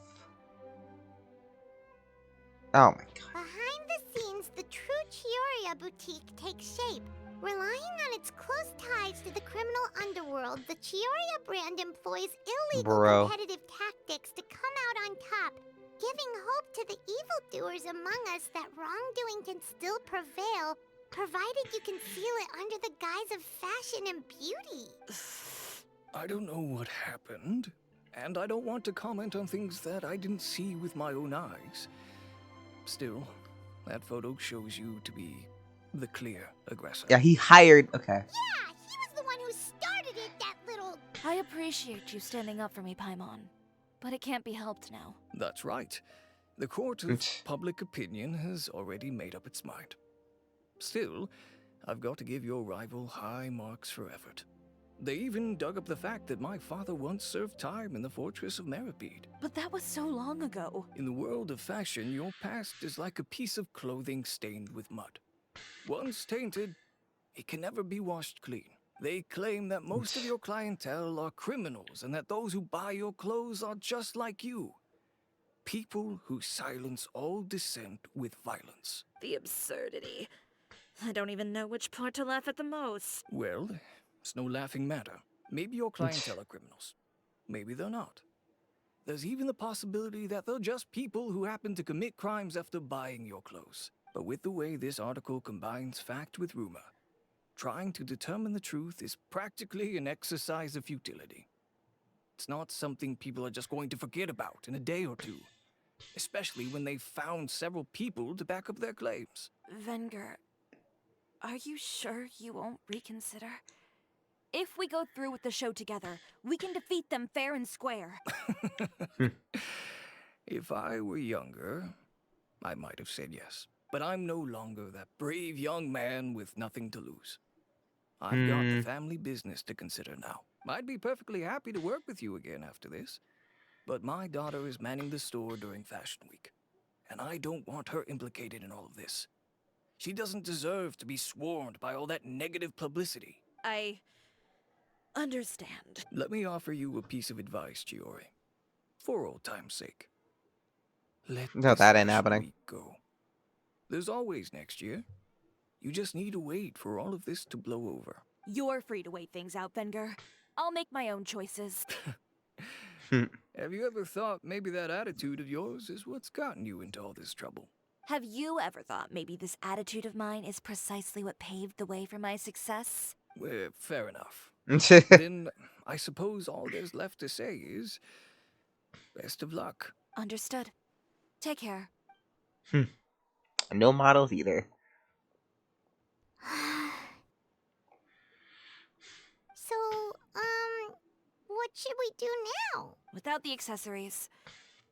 Oh my god. Behind the scenes, the true Chiori boutique takes shape. Relying on its close ties to the criminal underworld, the Chiori brand employs illegal Bro. competitive tactics to come out on top, giving hope to the evildoers among us that wrongdoing can still prevail, provided you conceal it under the guise of fashion and beauty. I don't know what happened, and I don't want to comment on things that I didn't see with my own eyes. Still, that photo shows you to be the clear aggressor. Yeah, he hired. Okay. Yeah, he was the one who started it, that little... I appreciate you standing up for me, Paimon. But it can't be helped now. That's right. The court of public opinion has already made up its mind. Still, I've got to give your rival high marks for effort. They even dug up the fact that my father once served time in the Fortress of Meripede. But that was so long ago. In the world of fashion, your past is like a piece of clothing stained with mud. Once tainted, it can never be washed clean. They claim that most of your clientele are criminals and that those who buy your clothes are just like you. People who silence all dissent with violence. The absurdity. I don't even know which part to laugh at the most. Well, it's no laughing matter. Maybe your clientele are criminals. Maybe they're not. There's even the possibility that they're just people who happen to commit crimes after buying your clothes. But with the way this article combines fact with rumor, trying to determine the truth is practically an exercise of futility. It's not something people are just going to forget about in a day or two, especially when they've found several people to back up their claims. Venger, are you sure you won't reconsider? If we go through with the show together, we can defeat them fair and square. If I were younger, I might have said yes. But I'm no longer that brave young man with nothing to lose. I've got the family business to consider now. I'd be perfectly happy to work with you again after this. But my daughter is manning the store during Fashion Week, and I don't want her implicated in all of this. She doesn't deserve to be swarmed by all that negative publicity. I understand. Let me offer you a piece of advice, Chiori. For old time's sake. Let No, this that ain't Fashion happening. Week go. There's always next year. You just need to wait for all of this to blow over. You're free to wait things out, Venger. I'll make my own choices. Have you ever thought maybe that attitude of yours is what's gotten you into all this trouble? Have you ever thought maybe this attitude of mine is precisely what paved the way for my success? Well, fair enough. Then I suppose all there's left to say is best of luck. Understood. Take care. No models either. So, what should we do now? Without the accessories,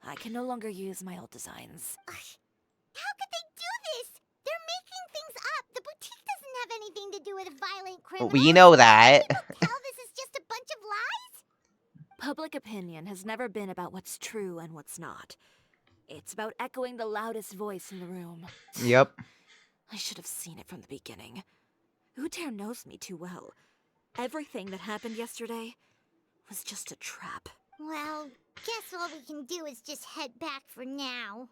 I can no longer use my old designs. How could they do this? They're making things up. The boutique doesn't have anything to do with violent criminals. We know that. People tell this is just a bunch of lies? Public opinion has never been about what's true and what's not. It's about echoing the loudest voice in the room. Yep. I should have seen it from the beginning. Uter knows me too well. Everything that happened yesterday was just a trap. Well, guess all we can do is just head back for now.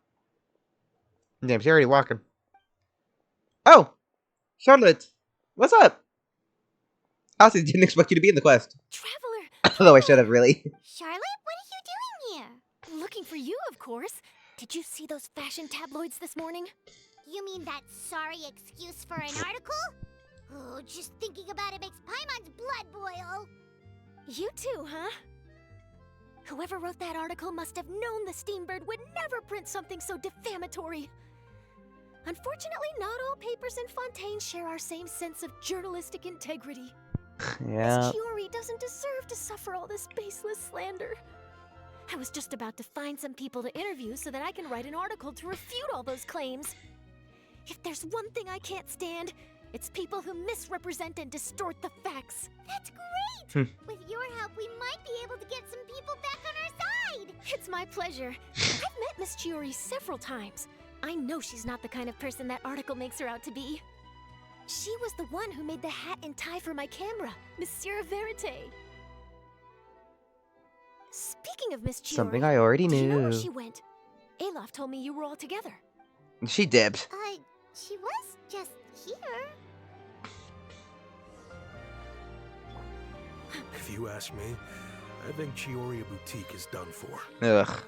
Damn, she's already walking. Oh! Charlotte! What's up? I also didn't expect you to be in the quest. Traveler! Although I should have, really. Charlotte, what are you doing here? Looking for you, of course. Did you see those fashion tabloids this morning? You mean that sorry excuse for an article? Oh, just thinking about it makes Paimon's blood boil. You too, huh? Whoever wrote that article must have known the Steambird would never print something so defamatory. Unfortunately, not all papers in Fontaine share our same sense of journalistic integrity. Yeah. Miss Chiori doesn't deserve to suffer all this baseless slander. I was just about to find some people to interview so that I can write an article to refute all those claims. If there's one thing I can't stand, it's people who misrepresent and distort the facts. That's great! With your help, we might be able to get some people back on our side! It's my pleasure. I've met Miss Chiori several times. I know she's not the kind of person that article makes her out to be. She was the one who made the hat and tie for my camera, Monsieur Verite. Speaking of Miss Chiori, Something I already do you know where knew. she went? Olaf told me you were all together. She dipped. She was just here. If you ask me, I think Chiori Boutique is done for. Ugh.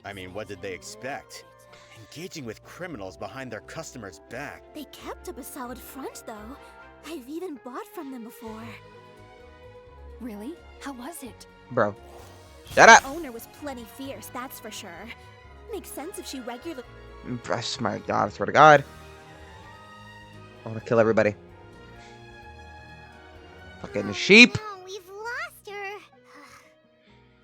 I mean, what did they expect? Engaging with criminals behind their customers' back. They kept up a solid front, though. I've even bought from them before. Really? How was it? Bro. Shut up! The owner was plenty fierce, that's for sure. Makes sense if she regularly... My god, I swear to God. I want to kill everybody. Fucking sheep! No, we've lost her.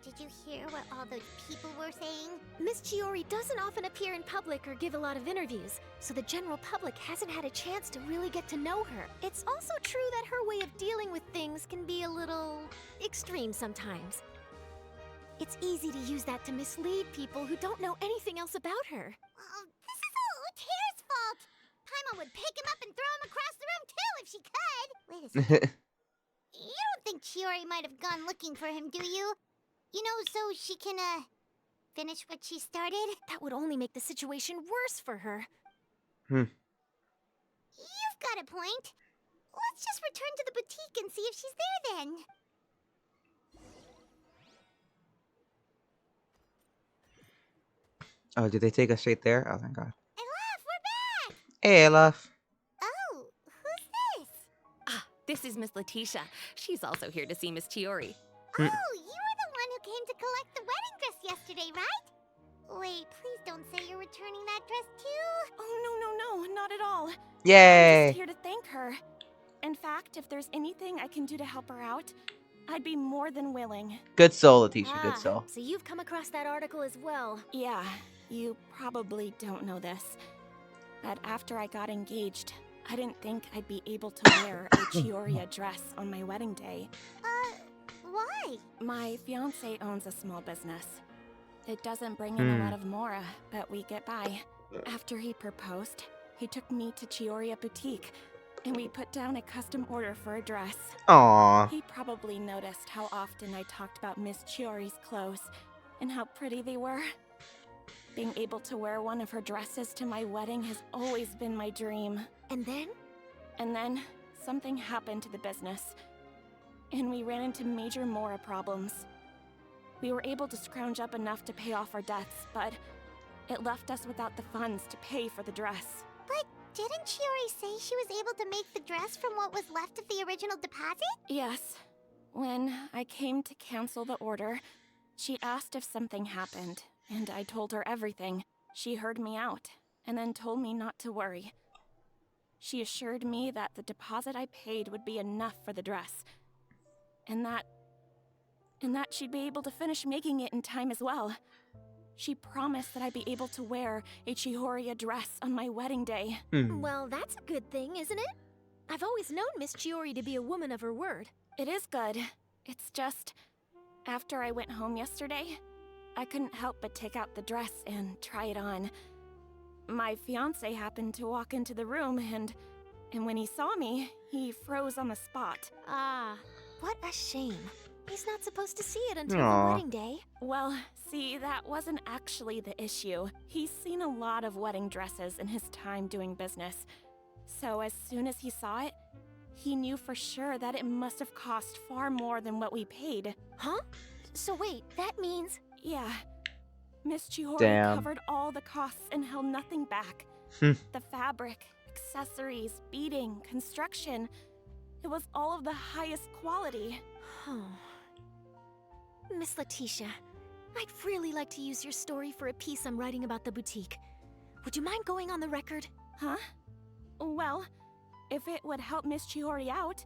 Did you hear what all those people were saying? Miss Chiori doesn't often appear in public or give a lot of interviews, so the general public hasn't had a chance to really get to know her. It's also true that her way of dealing with things can be a little extreme sometimes. It's easy to use that to mislead people who don't know anything else about her. Well, this is all Tear's fault. Paimon would pick him up and throw him across the room too if she could. Wait a second. You don't think Chiori might have gone looking for him, do you? You know, so she can, finish what she started? That would only make the situation worse for her. You've got a point. Let's just return to the boutique and see if she's there then. Oh, did they take us straight there? Oh, thank God. Olaf, we're back! Hey, Olaf. Oh, who's this? Ah, this is Miss Letitia. She's also here to see Miss Chiori. Oh, you were the one who came to collect the wedding dress yesterday, right? Wait, please don't say you're returning that dress too. Oh, no, not at all. I'm Yay! just here to thank her. In fact, if there's anything I can do to help her out, I'd be more than willing. Good soul, Letitia. Good soul. So you've come across that article as well. Yeah, you probably don't know this, but after I got engaged, I didn't think I'd be able to wear a Chiori dress on my wedding day. Why? My fiancé owns a small business. It doesn't bring in a lot of mora, but we get by. After he proposed, he took me to Chiori Boutique, and we put down a custom order for a dress. Aww. He probably noticed how often I talked about Miss Chiori's clothes and how pretty they were. Being able to wear one of her dresses to my wedding has always been my dream. And then? And then, something happened to the business, and we ran into major mora problems. We were able to scrounge up enough to pay off our debts, but it left us without the funds to pay for the dress. But didn't Chiori say she was able to make the dress from what was left of the original deposit? Yes. When I came to cancel the order, she asked if something happened, and I told her everything. She heard me out, and then told me not to worry. She assured me that the deposit I paid would be enough for the dress, and that she'd be able to finish making it in time as well. She promised that I'd be able to wear a Chiori dress on my wedding day. Well, that's a good thing, isn't it? I've always known Miss Chiori to be a woman of her word. It is good. It's just, after I went home yesterday, I couldn't help but take out the dress and try it on. My fiancé happened to walk into the room, and when he saw me, he froze on the spot. Ah, what a shame. He's not supposed to see it until Aw. the wedding day. Well, see, that wasn't actually the issue. He's seen a lot of wedding dresses in his time doing business. So as soon as he saw it, he knew for sure that it must have cost far more than what we paid. Huh? So wait, that means... Yeah. Miss Chiori Damn. covered all the costs and held nothing back. The fabric, accessories, beading, construction. It was all of the highest quality. Miss Letitia, I'd really like to use your story for a piece I'm writing about the boutique. Would you mind going on the record? Huh? Well, if it would help Miss Chiori out,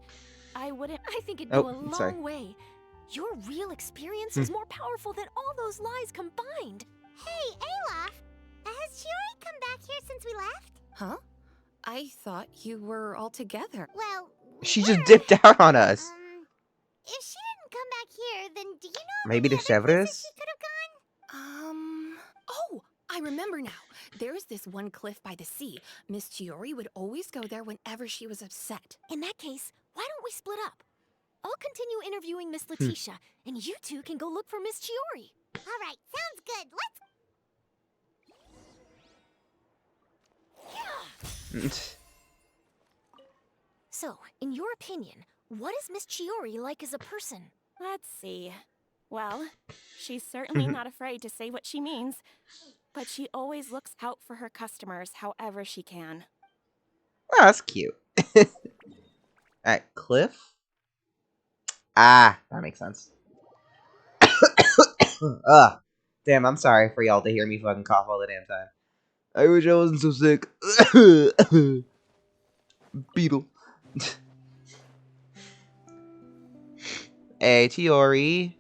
I wouldn't... I think it'd go Oh, a long sorry. way. Your real experience is more powerful than all those lies combined. Hey, Olaf! Has Chiori come back here since we left? Huh? I thought you were all together. Well, She just dipped out on us. If she didn't come back here, then do you know of Maybe any to other places Chevres? she could have gone? Oh, I remember now. There's this one cliff by the sea. Miss Chiori would always go there whenever she was upset. In that case, why don't we split up? I'll continue interviewing Miss Letitia, and you two can go look for Miss Chiori. All right, sounds good. Let's... So, in your opinion, what is Miss Chiori like as a person? Let's see. Well, she's certainly not afraid to say what she means, but she always looks out for her customers however she can. Oh, that's cute. At Cliff? Ah, that makes sense. Ugh. Damn, I'm sorry for y'all to hear me fucking cough all the damn time. I wish I wasn't so sick. Beetle. Hey, Chiori.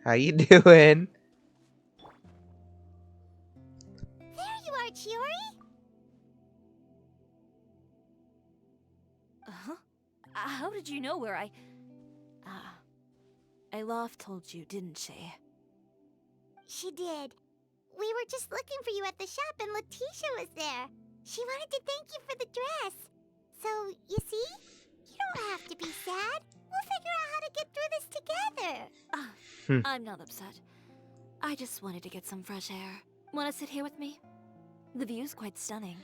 How you doing? There you are, Chiori! How did you know where I... Olaf told you, didn't she? She did. We were just looking for you at the shop and Letitia was there. She wanted to thank you for the dress. So, you see? You don't have to be sad. We'll figure out how to get through this together. I'm not upset. I just wanted to get some fresh air. Want to sit here with me? The view's quite stunning.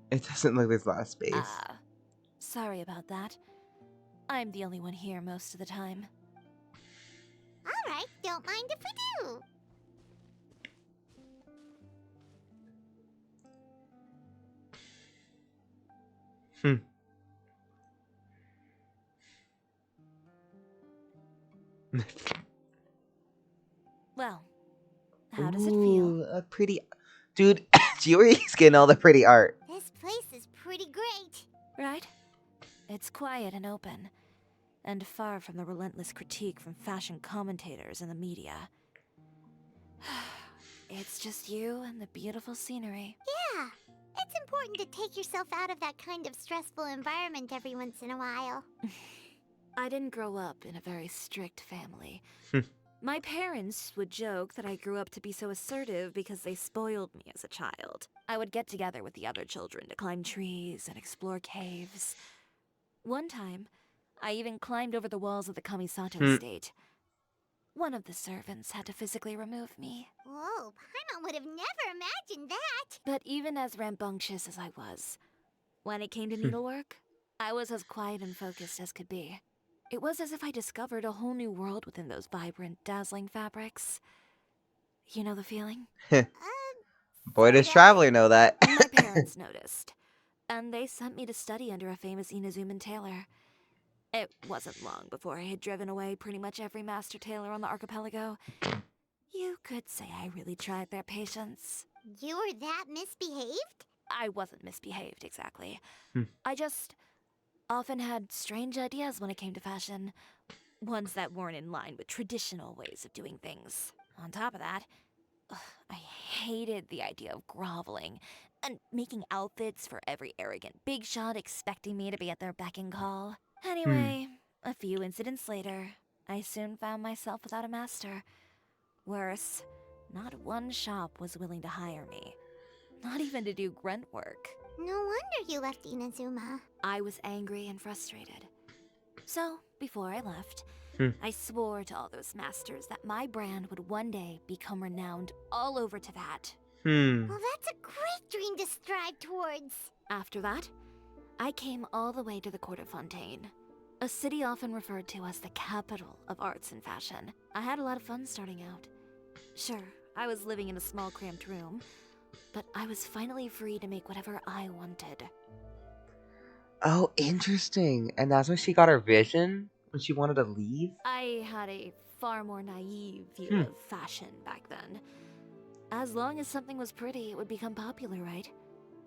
It doesn't look like there's a lot of space. Sorry about that. I'm the only one here most of the time. All right, don't mind if we do. Well, how does it feel? Ooh, a pretty... Dude, Chiori's getting all the pretty art. This place is pretty great. Right? It's quiet and open, and far from the relentless critique from fashion commentators and the media. It's just you and the beautiful scenery. Yeah, it's important to take yourself out of that kind of stressful environment every once in a while. I didn't grow up in a very strict family. My parents would joke that I grew up to be so assertive because they spoiled me as a child. I would get together with the other children to climb trees and explore caves. One time, I even climbed over the walls of the Kamisato estate. One of the servants had to physically remove me. Whoa, Paimon would have never imagined that. But even as rambunctious as I was, when it came to needlework, I was as quiet and focused as could be. It was as if I discovered a whole new world within those vibrant, dazzling fabrics. You know the feeling? Boy, does Traveler know that. My parents noticed, and they sent me to study under a famous Inazuman tailor. It wasn't long before I had driven away pretty much every master tailor on the archipelago. You could say I really tried their patience. You were that misbehaved? I wasn't misbehaved, exactly. I just often had strange ideas when it came to fashion. Ones that weren't in line with traditional ways of doing things. On top of that, I hated the idea of groveling and making outfits for every arrogant big shot expecting me to be at their beck and call. Anyway, a few incidents later, I soon found myself without a master. Worse, not one shop was willing to hire me. Not even to do grunt work. No wonder you left Inazuma. I was angry and frustrated. So, before I left, I swore to all those masters that my brand would one day become renowned all over Teyvat. Well, that's a great dream to strive towards. After that, I came all the way to the court of Fontaine, a city often referred to as the capital of arts and fashion. I had a lot of fun starting out. Sure, I was living in a small cramped room, but I was finally free to make whatever I wanted. Oh, interesting. And that's when she got her vision? When she wanted to leave? I had a far more naive view of fashion back then. As long as something was pretty, it would become popular, right?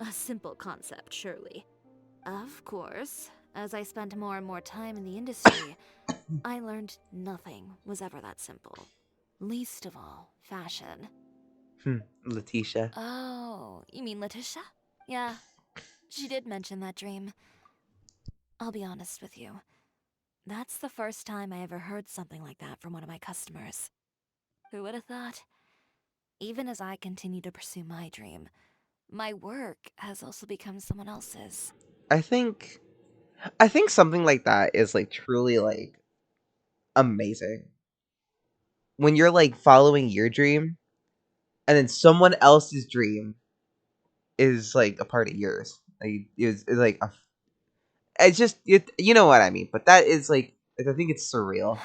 A simple concept, surely. Of course, As I spent more and more time in the industry, I learned nothing was ever that simple. Least of all, fashion. Letitia. Oh, you mean Letitia? Yeah, she did mention that dream. I'll be honest with you. That's the first time I ever heard something like that from one of my customers. Who would have thought? Even as I continue to pursue my dream, my work has also become someone else's. I think something like that is like truly like amazing. When you're like following your dream and then someone else's dream is like a part of yours. Like is like it's just you know what I mean, but that is like I think it's surreal.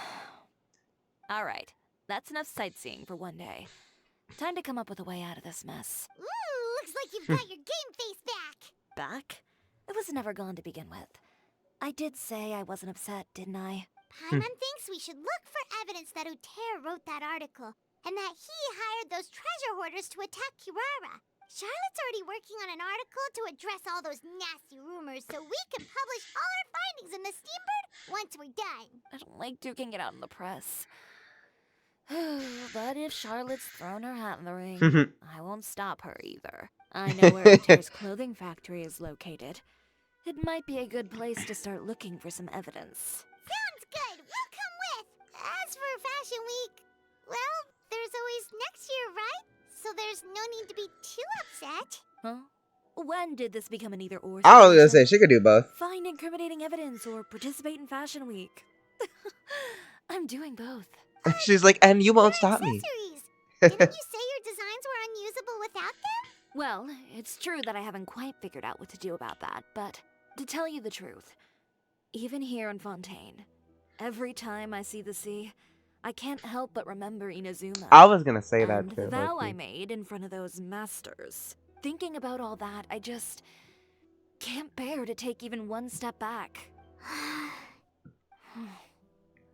Alright, that's enough sightseeing for one day. Time to come up with a way out of this mess. Ooh, looks like you've got your game face back. Back? It was never gone to begin with. I did say I wasn't upset, didn't I? Paimon thinks we should look for evidence that Uter wrote that article, and that he hired those treasure hoarders to attack Kirara. Charlotte's already working on an article to address all those nasty rumors so we can publish all our findings in the Steambird once we're done. I don't like duking it out in the press. But if Charlotte's thrown her hat in the ring, I won't stop her either. I know where Uter's clothing factory is located. It might be a good place to start looking for some evidence. Sounds good. We'll come with. As for Fashion Week, well, there's always next year, right? So there's no need to be too upset. Huh? When did this become an either-or I was gonna situation? say she could do both. Find incriminating evidence or participate in Fashion Week. I'm doing both. She's like, and you won't Your stop me. accessories. Didn't you say your designs were unusable without them? Well, it's true that I haven't quite figured out what to do about that, but to tell you the truth, even here in Fontaine, every time I see the sea, I can't help but remember Inazuma. I was gonna say that and too. the vow low-key. I made in front of those masters. Thinking about all that, I just can't bear to take even one step back.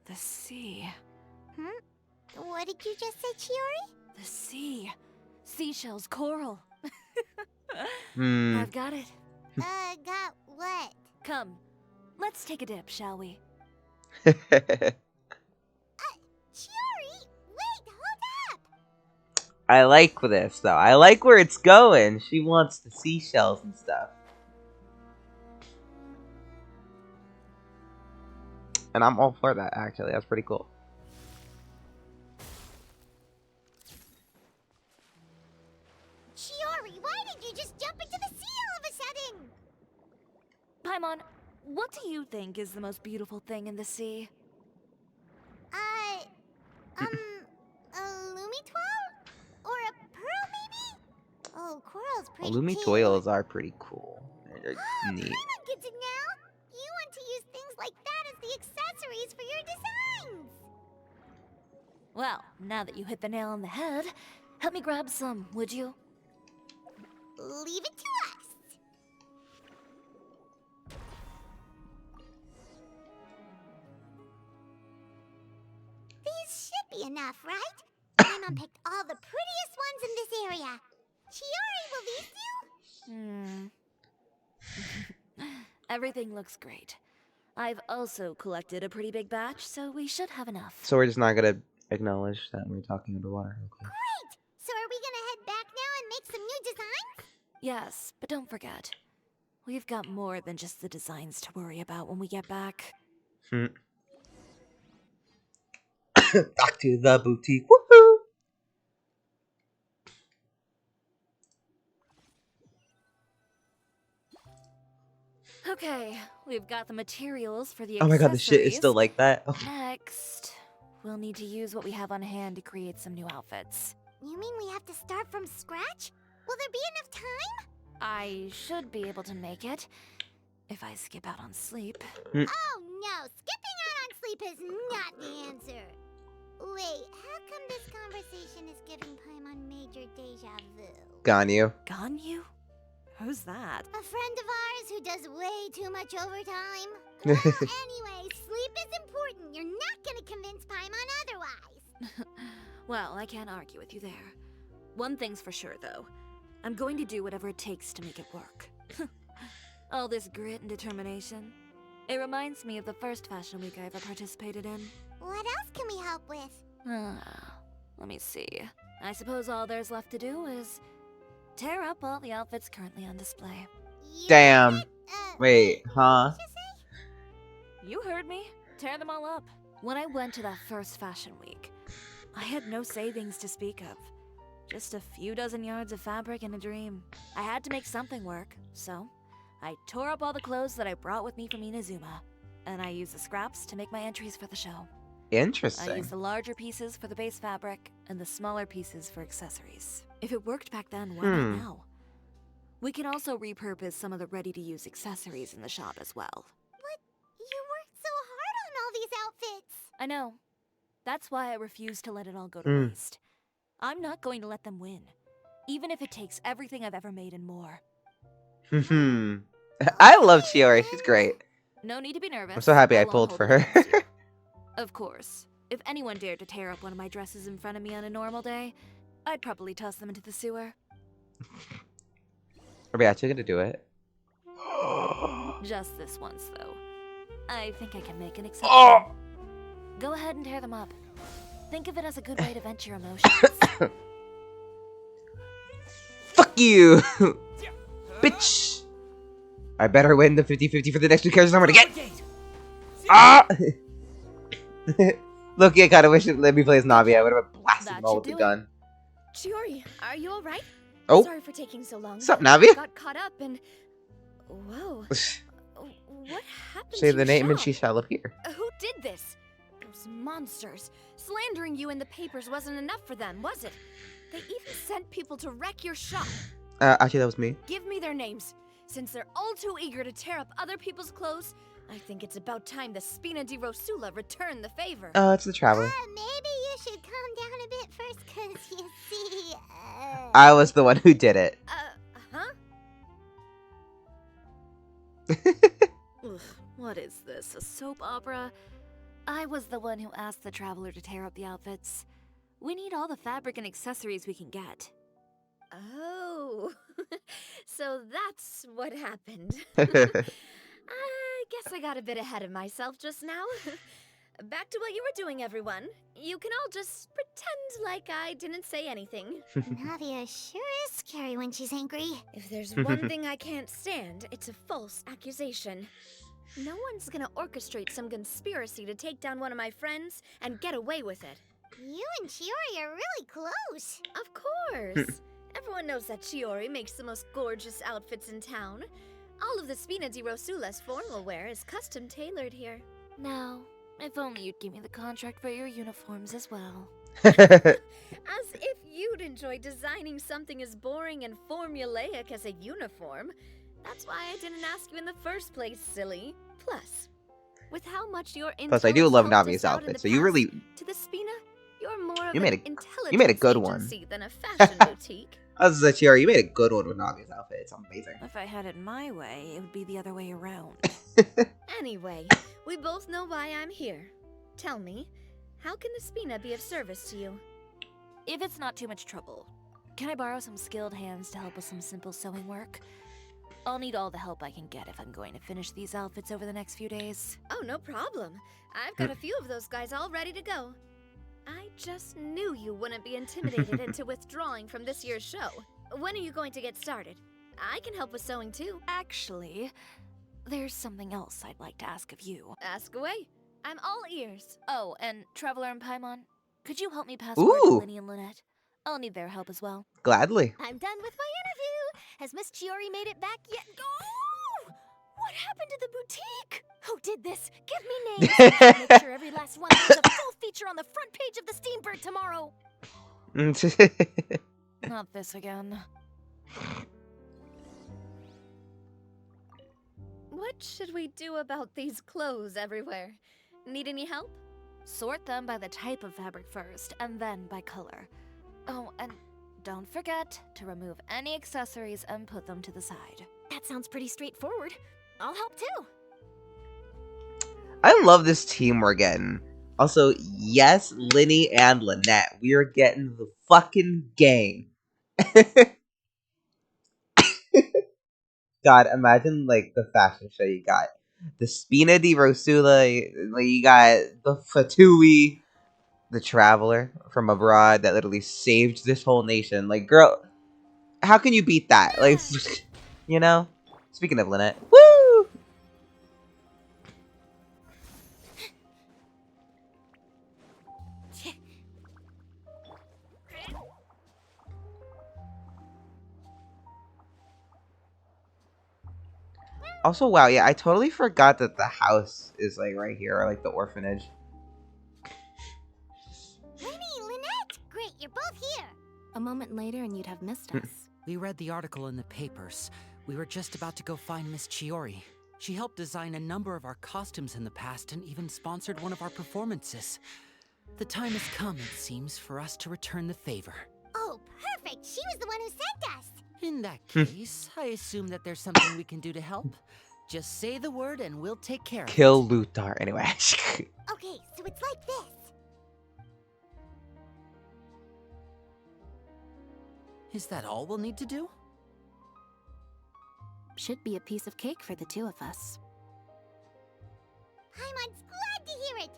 The sea. What did you just say, Chiori? The sea. Seashells, coral. Hmm. I've got it. Got what? Come, let's take a dip, shall we? Chiori, wait, hold up! I like this though. I like where it's going. She wants the seashells and stuff. And I'm all for that actually. That's pretty cool. Chiori, why did you just jump into the sea all of a sudden? Paimon, what do you think is the most beautiful thing in the sea? A Lumitoil? Or a pearl, maybe? Oh, coral's pretty Lumi too. toils are pretty cool. They're neat. Paimon gets it now! You want to use things like that as the accessories for your designs! Well, now that you hit the nail on the head, help me grab some, would you? Leave it to us! These should be enough, right? Paimon picked all the prettiest ones in this area. Chiori, will these do? Everything looks great. I've also collected a pretty big batch, so we should have enough. So we're just not gonna acknowledge that we're talking underwater. Okay. Great! So are we gonna head back now and make some new designs? Yes, but don't forget, we've got more than just the designs to worry about when we get back. Back to the boutique. Woohoo! Okay, we've got the materials for the Oh my god, the shit is still like that. Next, we'll need to use what we have on hand to create some new outfits. You mean we have to start from scratch? Will there be enough time? I should be able to make it, if I skip out on sleep. Oh no, skipping out on sleep is not the answer. Wait, how come this conversation is giving Paimon major deja vu? Ganyu. Ganyu? Who's that? A friend of ours who does way too much overtime. Well, anyway, sleep is important. You're not gonna convince Paimon otherwise. Well, I can't argue with you there. One thing's for sure, though. I'm going to do whatever it takes to make it work. All this grit and determination, It reminds me of the first fashion week I ever participated in. What else can we help with? Let me see. I suppose all there's left to do is tear up all the outfits currently on display. You Damn. did it? Wait, huh? What did you say? You heard me. Tear them all up. When I went to that first fashion week, I had no savings to speak of. Just a few dozen yards of fabric and a dream. I had to make something work, so I tore up all the clothes that I brought with me from Inazuma, and I used the scraps to make my entries for the show. I Interesting. used the larger pieces for the base fabric and the smaller pieces for accessories. If it worked back then, why not now? We can also repurpose some of the ready-to-use accessories in the shop as well. But you worked so hard on all these outfits. I know. That's why I refuse to let it all go to waste. I'm not going to let them win, even if it takes everything I've ever made and more. I love Chiori. She's great. No need to be nervous. I'm so happy I won't pulled hold for it her. against you. Of course, if anyone dared to tear up one of my dresses in front of me on a normal day, I'd probably toss them into the sewer. Are we actually gonna do it? Just this once, though. I think I can make an exception. Oh! Go ahead and tear them up. Think of it as a good way to vent your emotions. Fuck you! Bitch! I better win the 50-50 for the next two characters I'm gonna get! Ah! Look, I kinda wish it let me play as Navi. I would've been blasting them all with the gun. Chiori, are you alright? Oh! Sorry for taking so long. What's up, Navi? Got caught up and... Whoa. What happened Say to the your name and shop? she shall appear. Who did this? Those monsters. Slandering you in the papers wasn't enough for them, was it? They even sent people to wreck your shop. Actually, that was me. Give me their names. Since they're all too eager to tear up other people's clothes, I think it's about time the Spina di Rosula return the favor. It's the Traveler. Maybe you should calm down a bit first, cause you see, I was the one who did it. Huh? Ugh, what is this, a soap opera? I was the one who asked the Traveler to tear up the outfits. We need all the fabric and accessories we can get. Oh, so that's what happened. I guess I got a bit ahead of myself just now. Back to what you were doing, everyone. You can all just pretend like I didn't say anything. Navia sure is scary when she's angry. If there's one thing I can't stand, it's a false accusation. No one's gonna orchestrate some conspiracy to take down one of my friends and get away with it. You and Chiori are really close. Of course. Everyone knows that Chiori makes the most gorgeous outfits in town. All of the Spina di Rosula's formal wear is custom tailored here. Now, if only you'd give me the contract for your uniforms as well. As if you'd enjoy designing something as boring and formulaic as a uniform. That's why I didn't ask you in the first place, silly. Plus, with how much your Plus, I do love helped us Navi's out in outfit, the so you past, really... to the Spina, you're more of You an made intelligence a good one. agency than a fashion boutique. I was like, Chiori, you made a good one with Navi's outfit. It's amazing. If I had it my way, it would be the other way around. Anyway, we both know why I'm here. Tell me, how can the Spina be of service to you? If it's not too much trouble, can I borrow some skilled hands to help with some simple sewing work? I'll need all the help I can get if I'm going to finish these outfits over the next few days. Oh, no problem. I've got a few of those guys all ready to go. I just knew you wouldn't be intimidated into withdrawing from this year's show. When are you going to get started? I can help with sewing too. Actually, there's something else I'd like to ask of you. Ask away. I'm all ears. Oh, and Traveler and Paimon, could you help me pass word to Ooh. Linny and Lynette? I'll need their help as well. Gladly. I'm done with my interview. Has Miss Chiori made it back yet? Oh! What happened to the boutique? Who did this? Give me names. Make sure every last one has a full feature on the front page of the Steambird tomorrow. Not this again. What should we do about these clothes everywhere? Need any help? Sort them by the type of fabric first, and then by color. Oh, and don't forget to remove any accessories and put them to the side. That sounds pretty straightforward. I'll help too. I love this team we're getting. Also, yes, Linny and Lynette. We are getting the fucking game. God, imagine, like, the fashion show you got. the Spina di Rosula. Like, you got the Fatui, the traveler from abroad that literally saved this whole nation. Like, girl, how can you beat that? Like, you know? Speaking of Lynette, woo! Also, wow, yeah, I totally forgot that the house is, like, right here, or, like, the orphanage. Winnie, Lynette! Great, you're both here! A moment later and you'd have missed us. We read the article in the papers. We were just about to go find Miss Chiori. She helped design a number of our costumes in the past and even sponsored one of our performances. The time has come, it seems, for us to return the favor. Oh, perfect! She was the one who sent us! In that case, I assume that there's something we can do to help. Just say the word and we'll take care of it. Kill Luthar, anyway. Okay, so it's like this. Is that all we'll need to do? Should be a piece of cake for the two of us. Paimon's glad to hear it!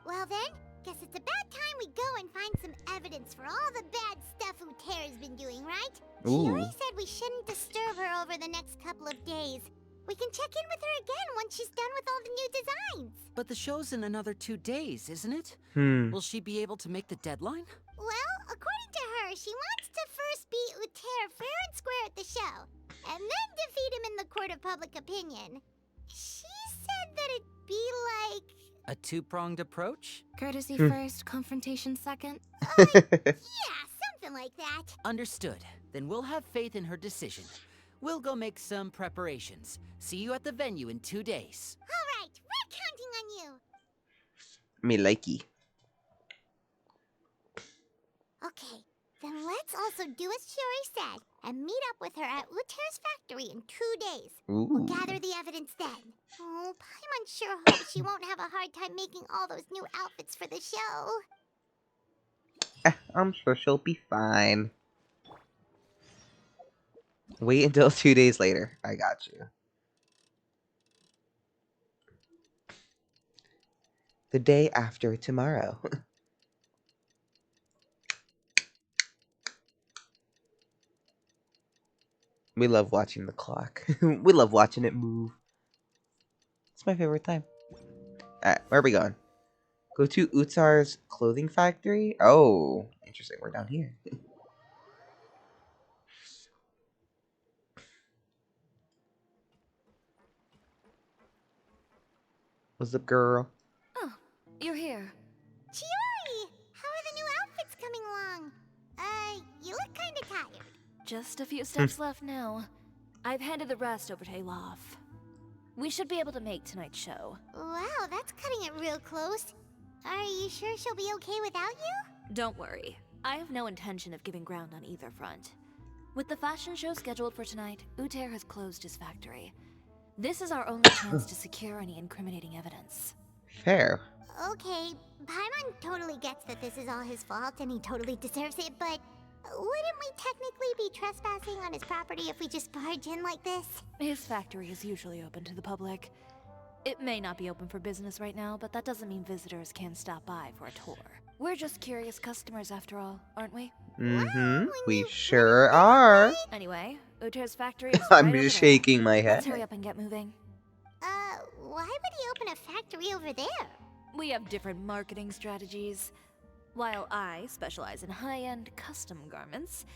Well then, guess it's about time we go and find some evidence for all the bad stuff Uterra's been doing, right? Chiori said we shouldn't disturb her over the next couple of days. We can check in with her again once she's done with all the new designs. But the show's in another 2 days, isn't it? Will she be able to make the deadline? Well, according to her, she wants to first beat Uter fair and square at the show, and then defeat him in the court of public opinion. She said that it'd be like... A two-pronged approach? Courtesy first, confrontation second. Yeah, something like that. Understood. Then we'll have faith in her decision. We'll go make some preparations. See you at the venue in 2 days. All right, we're counting on you. Me likey. Okay, then let's also do as Chiori said and meet up with her at Uter's factory in 2 days. We'll gather the evidence then. Oh, Paimon sure hopes she won't have a hard time making all those new outfits for the show. I'm sure she'll be fine. Wait until 2 days later. I got you. The day after tomorrow. We love watching the clock. We love watching it move. It's my favorite time. Alright, where are we going? Go to Utsar's clothing factory? Oh, interesting. We're down here. What's up, girl? Oh, you're here. Chiori! How are the new outfits coming along? You look kinda tired. Just a few steps left now. I've handed the rest over to Alof. We should be able to make tonight's show. Wow, that's cutting it real close. Are you sure she'll be okay without you? Don't worry. I have no intention of giving ground on either front. With the fashion show scheduled for tonight, Uter has closed his factory. This is our only chance to secure any incriminating evidence. Fair. Okay, Paimon totally gets that this is all his fault and he totally deserves it, but wouldn't we technically be trespassing on his property if we just barge in like this? His factory is usually open to the public. It may not be open for business right now, but that doesn't mean visitors can't stop by for a tour. We're just curious customers after all, aren't we? Mm-hmm. We sure are. Anyway, Uter's factory is I'm right over just there. shaking my Let's head. hurry up and get moving. Why would he open a factory over there? We have different marketing strategies. While I specialize in high-end custom garments,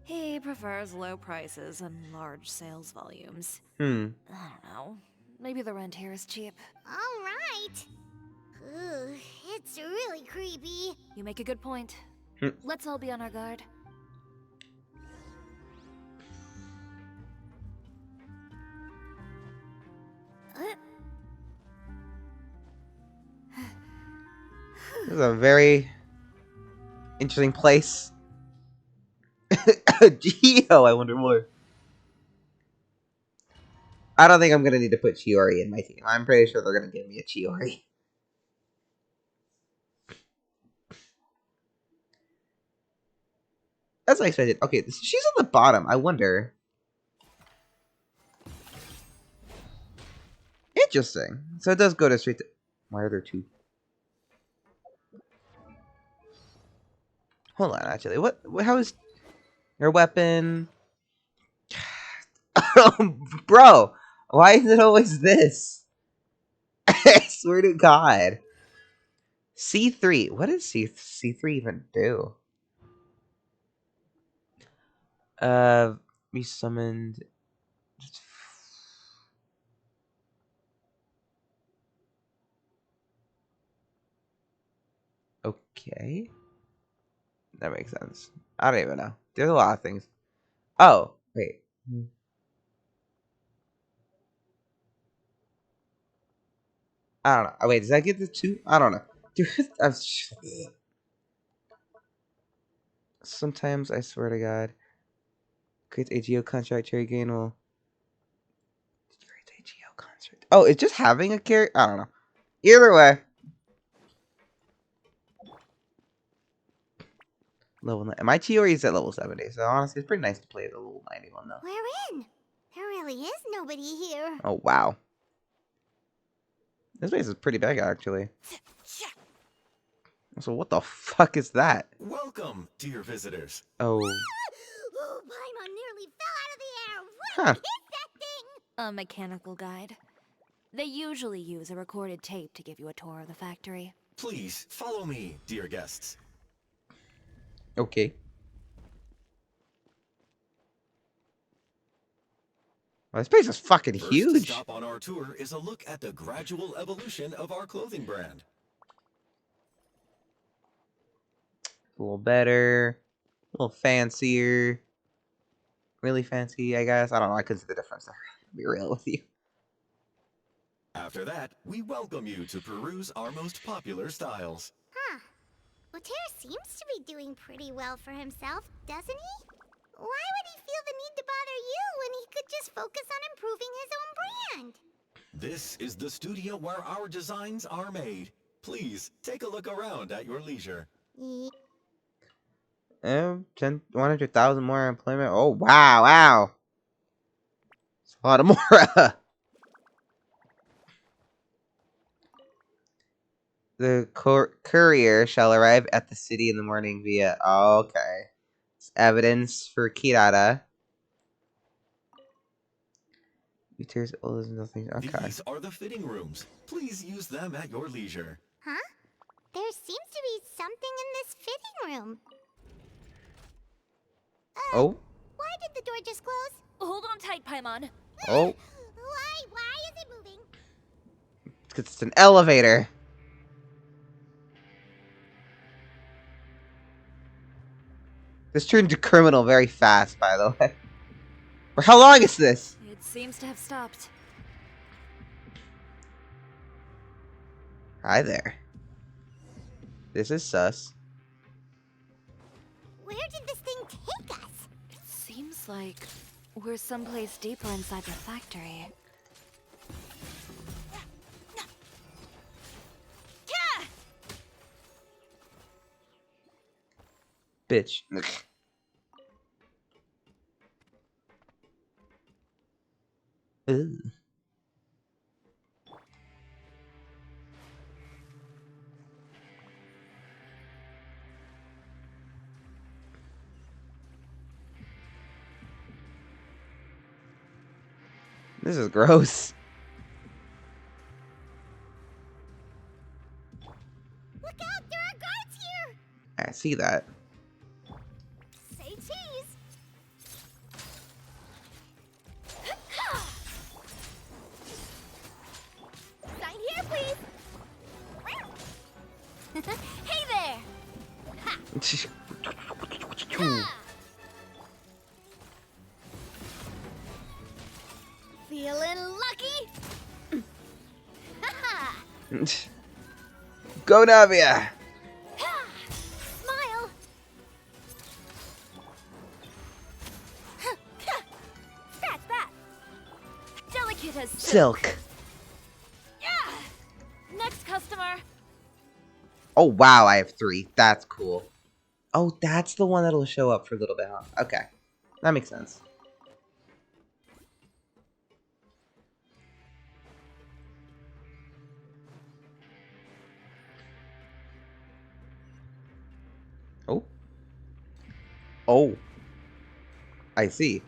he prefers low prices and large sales volumes. I don't know. Maybe the rent here is cheap. All right. Ugh, it's really creepy. You make a good point. Let's all be on our guard. This is a very interesting place. Geo, I wonder more. I don't think I'm gonna need to put Chiori in my team. I'm pretty sure they're gonna give me a Chiori. That's unexpected. Okay, she's on the bottom. I wonder. Interesting. So it does go to straight to... Why are there two? Hold on, actually. How is... Your weapon... Bro! Why is it always this? I swear to God. C3. What does C3 even do? We summoned... Okay. That makes sense. I don't even know. There's a lot of things. Oh, wait. I don't know. Oh, wait, does that get the two? I don't know. Dude, sometimes, I swear to God, create a geo contract, cherry gain will... Create a geo contract. Oh, it's just having a character? I don't know. Either way. Level 9. My Chiori is at level 70, so honestly, it's pretty nice to play at the level 91, though. We're in. There really is nobody here. Oh, wow. This place is pretty big, actually. So what the fuck is that? Welcome, dear visitors. Oh. Oh, Paimon nearly fell out of the air. Huh. What is that thing? A mechanical guide. They usually use a recorded tape to give you a tour of the factory. Please follow me, dear guests. Okay. Well, this place is fucking huge. First stop on our tour is a look at the gradual evolution of our clothing brand. A little better. A little fancier. Really fancy, I guess. I don't know. I couldn't see the difference there. To be real with you. After that, we welcome you to peruse our most popular styles. Huh. Oter seems to be doing pretty well for himself, doesn't he? Why would he feel the need to bother you when he could just focus on improving his own brand? This is the studio where our designs are made. Please take a look around at your leisure. 100,000 more employment. Oh, wow, wow. It's a lot of more. The courier shall arrive at the city in the morning via... Oh, okay. It's evidence for Kirara. There's nothing. Okay. These are the fitting rooms. Please use them at your leisure. Huh? There seems to be something in this fitting room. Oh? Why did the door just close? Hold on tight, Paimon. Oh? Why is it moving? Because it's an elevator. This turned to criminal very fast, by the way. For how long is this? It seems to have stopped. Hi there. This is sus. Where did this thing take us? It seems like we're someplace deeper inside the factory. Bitch. Ooh. This is gross. Look out, there are guards here! I see that. Say cheese! Sign here, please! Hey there! Ha! Feeling lucky? Go Navia! Smile! Scratch that! Delicate as Silk. Next customer. Oh wow, I have 3. That's cool. Oh, that's the one that'll show up for a little bit, huh? Okay. That makes sense. Oh, I see.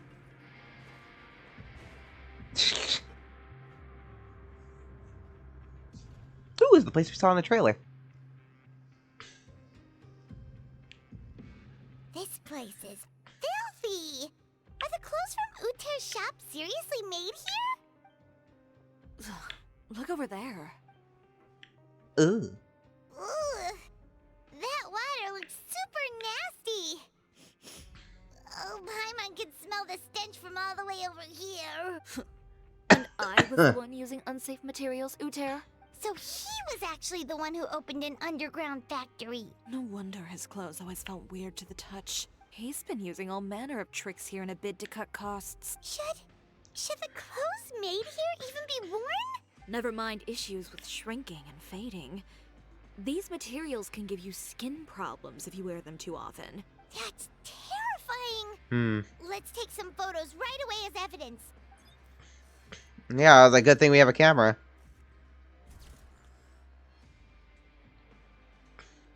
Ooh, is the place we saw in the trailer. This place is filthy! Are the clothes from Uter's shop seriously made here? Look over there. Ooh. Ugh. That water looks super nasty! Oh, Paimon can smell the stench from all the way over here! And I was the one using unsafe materials, Uter. So he was actually the one who opened an underground factory. No wonder his clothes always felt weird to the touch. He's been using all manner of tricks here in a bid to cut costs. Should the clothes made here even be worn? Never mind issues with shrinking and fading. These materials can give you skin problems if you wear them too often. That's terrifying! Let's take some photos right away as evidence. Yeah, it's a good thing we have a camera.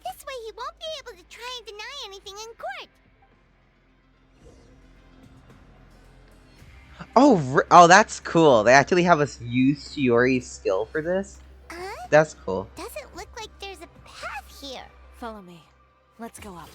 This way he won't be able to try and deny anything in court. Oh, that's cool. They actually have us use Chiori's skill for this. That's cool. Doesn't look like there's a path here. Follow me. Let's go up.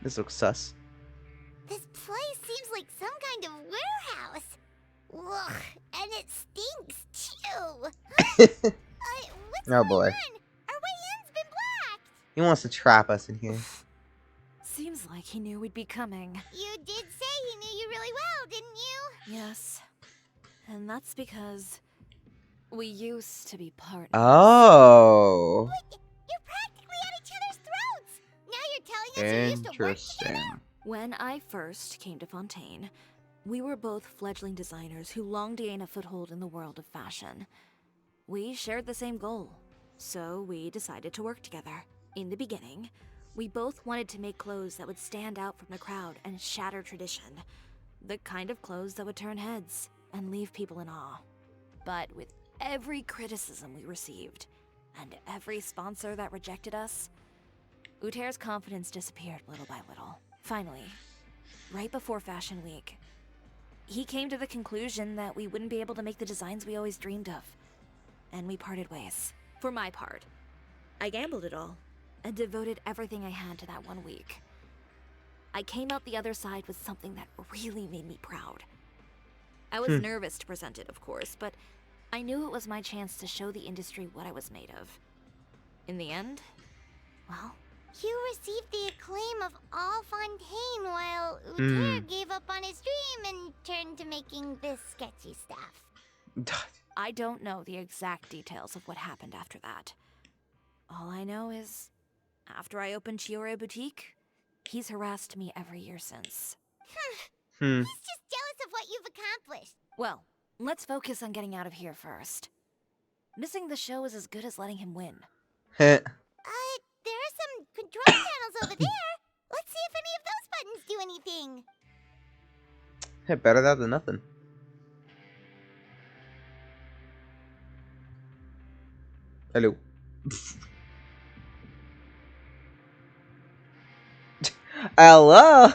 This looks sus. This place seems like some kind of warehouse. Ugh, and it stinks too. What's Oh going boy. on? Our way in's been blocked. He wants to trap us in here. Seems like he knew we'd be coming. You did say he knew you really well, didn't you? Yes. And that's because we used to be partners. Oh. Wait, you're practically at each other's throats. Now you're telling us you used to work together? Interesting. When I first came to Fontaine, we were both fledgling designers who longed to gain a foothold in the world of fashion. We shared the same goal, so we decided to work together. In the beginning, we both wanted to make clothes that would stand out from the crowd and shatter tradition. The kind of clothes that would turn heads and leave people in awe. But with every criticism we received, and every sponsor that rejected us, Uter's confidence disappeared little by little. Finally, right before Fashion Week, he came to the conclusion that we wouldn't be able to make the designs we always dreamed of. And we parted ways. For my part, I gambled it all and devoted everything I had to that 1 week. I came out the other side with something that really made me proud. I was nervous to present it, of course, but I knew it was my chance to show the industry what I was made of. In the end, well, you received the acclaim of all Fontaine while Uter gave up on his dream and turned to making this sketchy stuff. I don't know the exact details of what happened after that. All I know is, after I opened Chiori Boutique, he's harassed me every year since. He's just jealous of what you've accomplished. Well, let's focus on getting out of here first. Missing the show is as good as letting him win. There are some control panels over there. Let's see if any of those buttons do anything. Hey, better that than nothing. Hello. Hello.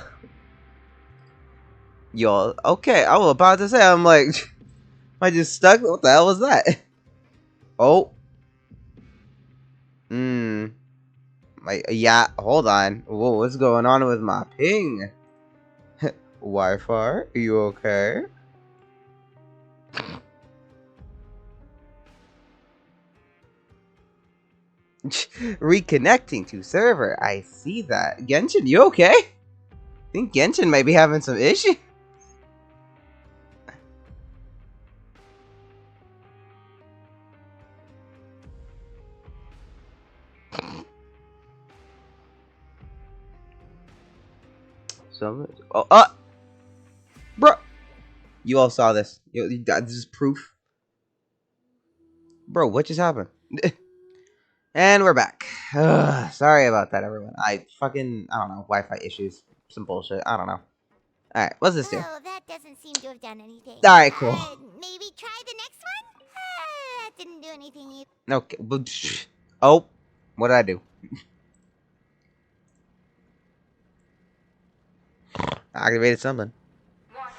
Yo, okay, I was about to say, I'm like, am I just stuck? What the hell was that? Oh. Yeah, hold on. Whoa, what's going on with my ping? Wi-Fi, are you okay? Reconnecting to server. I see that. Genshin, you okay? I think Genshin might be having some issues. Bro. You all saw this. This is proof. Bro, what just happened? And we're back. Sorry about that, everyone. I don't know, Wi-Fi issues. Some bullshit. I don't know. Alright, what's this do? Oh, that doesn't seem to have done anything. Alright, cool. Maybe try the next one? That didn't do anything either. Okay, but... Oh, what did I do? I activated something. Warning.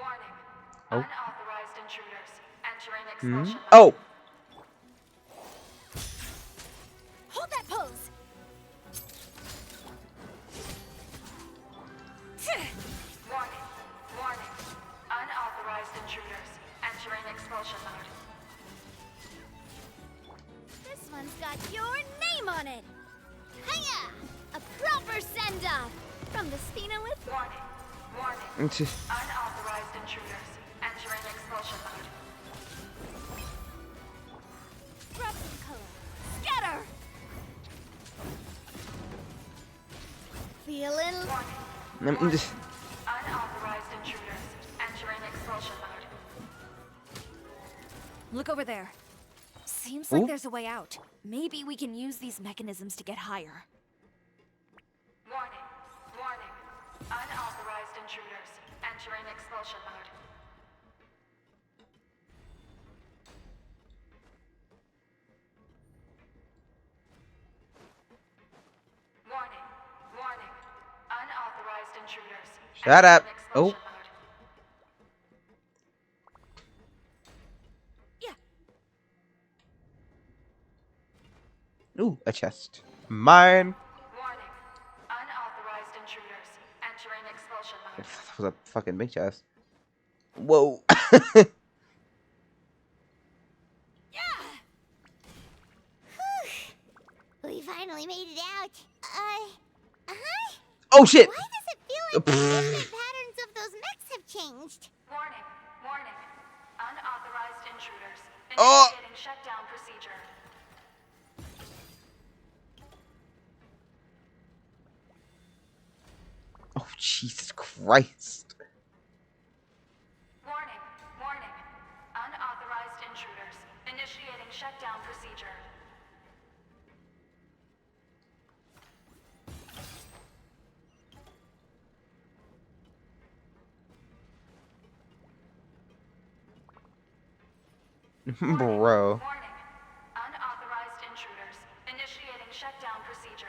Warning. Oh. Unauthorized intruders entering Hmm? expulsion. Oh! Hold that pose! Warning. Warning. Unauthorized intruders entering expulsion mode. This one's got your name on it! Hiya! A proper send-off! From the Sphinolith? Warning. Warning. Unauthorized intruders entering expulsion mode. Drop some color. Scatter! Feeling? Warning. Unauthorized intruders entering expulsion mode. Look over there. Seems like Ooh. there's a way out. Maybe we can use these mechanisms to get higher. Warning. Warning. Unauthorized intruders entering expulsion mode. Warning. Warning. Unauthorized intruders. Shut up. entering Oh. expulsion mode. Ooh, a chest. Mine. Warning. Unauthorized intruders entering expulsion mode. That was a fucking big chest. Whoa. We finally made it out. Oh shit! Why does it feel like the movement patterns of those mechs have changed? Warning. Warning. Unauthorized intruders. Oh. Initiating shutdown procedure. Oh, Jesus Christ. Warning. Warning. Unauthorized intruders. Initiating shutdown procedure. Bro. Warning. Unauthorized intruders. Initiating shutdown procedure.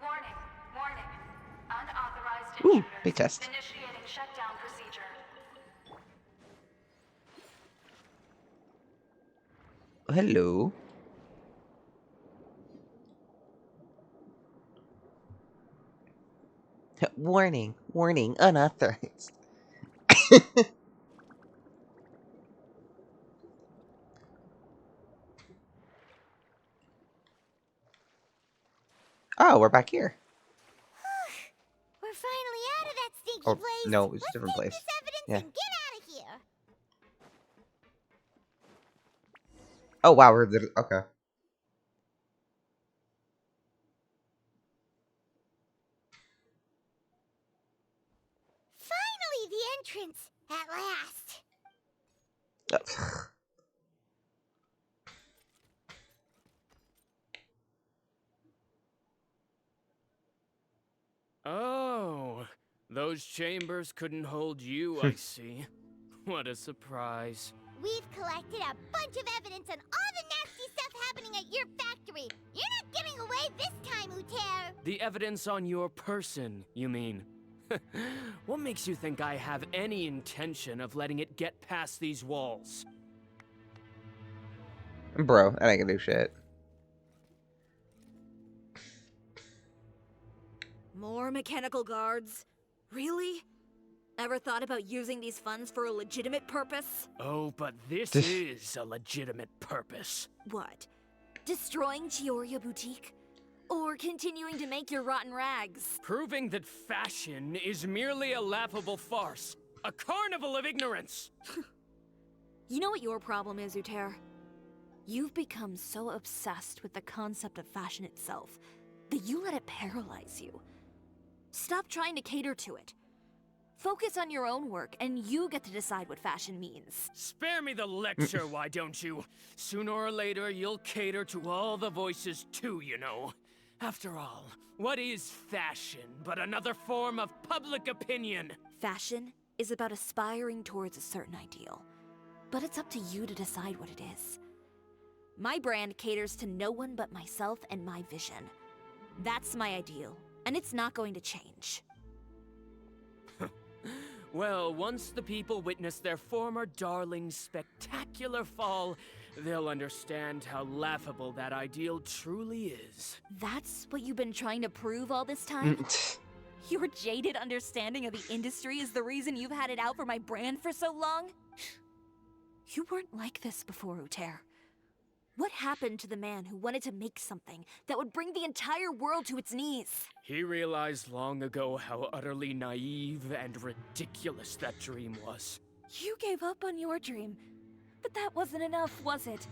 Warning. Warning. Unauthorized Ooh, intruders. big chest. Initiating shutdown procedure. Hello. Warning. Warning. Unauthorized. Oh, we're back here. We're finally out of that stinky Oh, place. no, it's a Let's different take place. this evidence Yeah. and get out of here. Oh, wow, we're literally... Okay. Finally, the entrance. At last. Oh, those chambers couldn't hold you, I see. What a surprise. We've collected a bunch of evidence on all the nasty stuff happening at your factory. You're not getting away this time, Uter. The evidence on your person, you mean? What makes you think I have any intention of letting it get past these walls? Bro, that ain't gonna do shit. More mechanical guards? Really? Ever thought about using these funds for a legitimate purpose? Oh, but this is a legitimate purpose. What? Destroying Chiori Boutique? Or continuing to make your rotten rags? Proving that fashion is merely a laughable farce. A carnival of ignorance. You know what your problem is, Uter? You've become so obsessed with the concept of fashion itself that you let it paralyze you. Stop trying to cater to it. Focus on your own work, and you get to decide what fashion means. Spare me the lecture, why don't you? Sooner or later, you'll cater to all the voices too, you know. After all, what is fashion but another form of public opinion? Fashion is about aspiring towards a certain ideal, but it's up to you to decide what it is. My brand caters to no one but myself and my vision. That's my ideal, and it's not going to change. Well, once the people witness their former darling's spectacular fall, they'll understand how laughable that ideal truly is. That's what you've been trying to prove all this time? Your jaded understanding of the industry is the reason you've had it out for my brand for so long? You weren't like this before, Uter. What happened to the man who wanted to make something that would bring the entire world to its knees? He realized long ago how utterly naive and ridiculous that dream was. You gave up on your dream, but that wasn't enough, was it?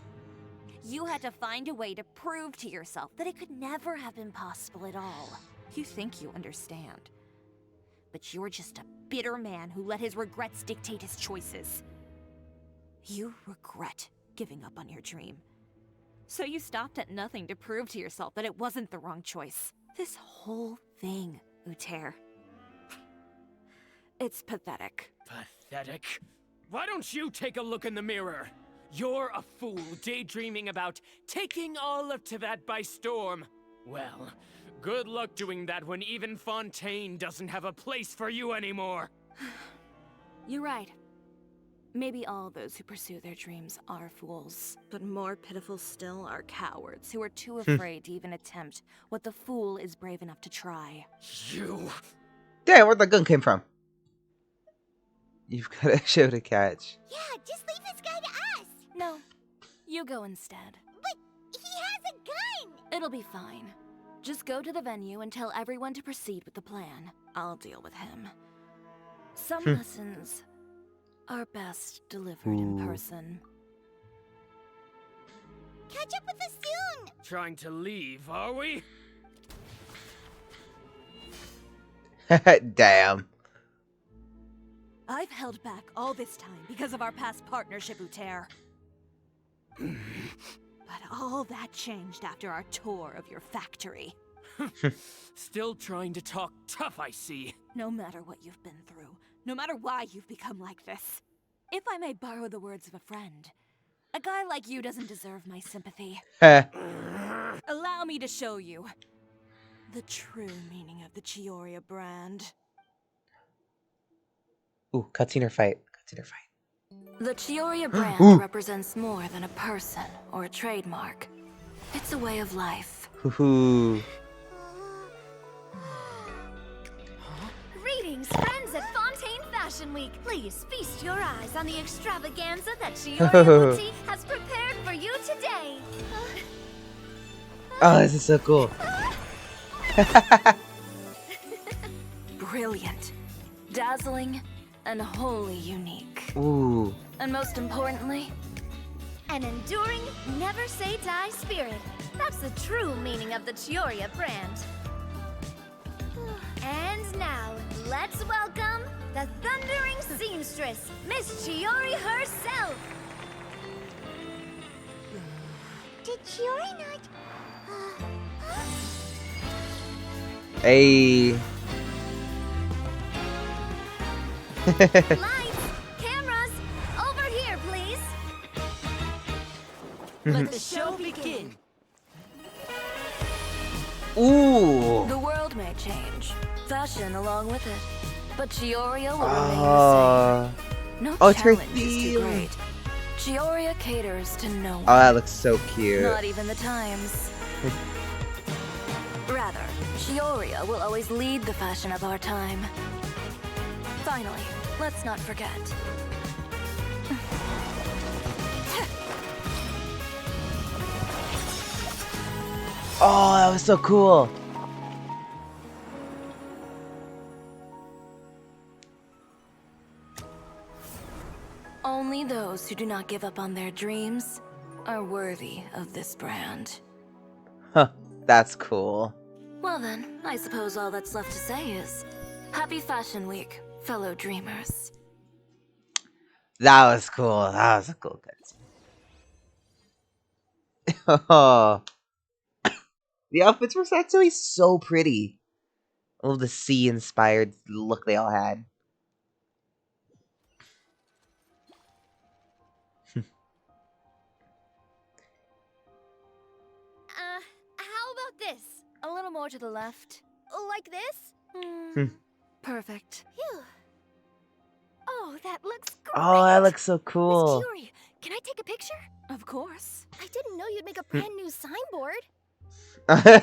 You had to find a way to prove to yourself that it could never have been possible at all. You think you understand, but you're just a bitter man who let his regrets dictate his choices. You regret giving up on your dream. So you stopped at nothing to prove to yourself that it wasn't the wrong choice. This whole thing, Uter. It's pathetic. Pathetic? Why don't you take a look in the mirror? You're a fool daydreaming about taking all of Tibet by storm. Well, good luck doing that when even Fontaine doesn't have a place for you anymore. You're right. Maybe all those who pursue their dreams are fools, but more pitiful still are cowards who are too afraid to even attempt what the fool is brave enough to try. You... Damn, where'd the gun came from? You've got a show to catch. Yeah, just leave this guy to us. No, you go instead. But he has a gun. It'll be fine. Just go to the venue and tell everyone to proceed with the plan. I'll deal with him. Some lessons are best delivered in person. Catch up with us soon. Trying to leave, are we? Damn. I've held back all this time because of our past partnership, Uter. But all that changed after our tour of your factory. Still trying to talk tough, I see. No matter what you've been through, no matter why you've become like this, if I may borrow the words of a friend, a guy like you doesn't deserve my sympathy. Allow me to show you the true meaning of the Chiori brand. Ooh, cutscene or fight? Cutscene or fight? The Chiori brand represents more than a person or a trademark. It's a way of life. Hoo-hoo. Greetings, friends at Fontaine Fashion Week. Please feast your eyes on the extravaganza that Chiori Boutique has prepared for you today. Oh, this is so cool. Brilliant, dazzling, and wholly unique. Ooh. And most importantly, An enduring, never-say-die spirit. That's the true meaning of the Chiori brand. And now, let's welcome the thundering seamstress, Miss Chiori herself. Did Chiori not... Hey. Lights, cameras, over here, please. Let the show begin. Ooh. the world may change, fashion along with it, but Chioria will remain the same. No Oh, it's her challenge is too theme. great. Chioria caters to no one. Oh, that looks so cute. Not even the times. Rather, Chioria will always lead the fashion of our time. Finally, let's not forget. Oh, that was so cool. Only those who do not give up on their dreams are worthy of this brand. Huh, that's cool. Well then, I suppose all that's left to say is Happy Fashion Week, fellow dreamers. That was cool. That was a cool cutscene. Oh, the outfits were actually so pretty. I love the sea-inspired look they all had. How about this? A little more to the left. Like this? Perfect. Phew. Oh, that looks great! Oh, that looks so Miss cool. Chiori, can I take a picture? Of course. I didn't know you'd make a brand new signboard.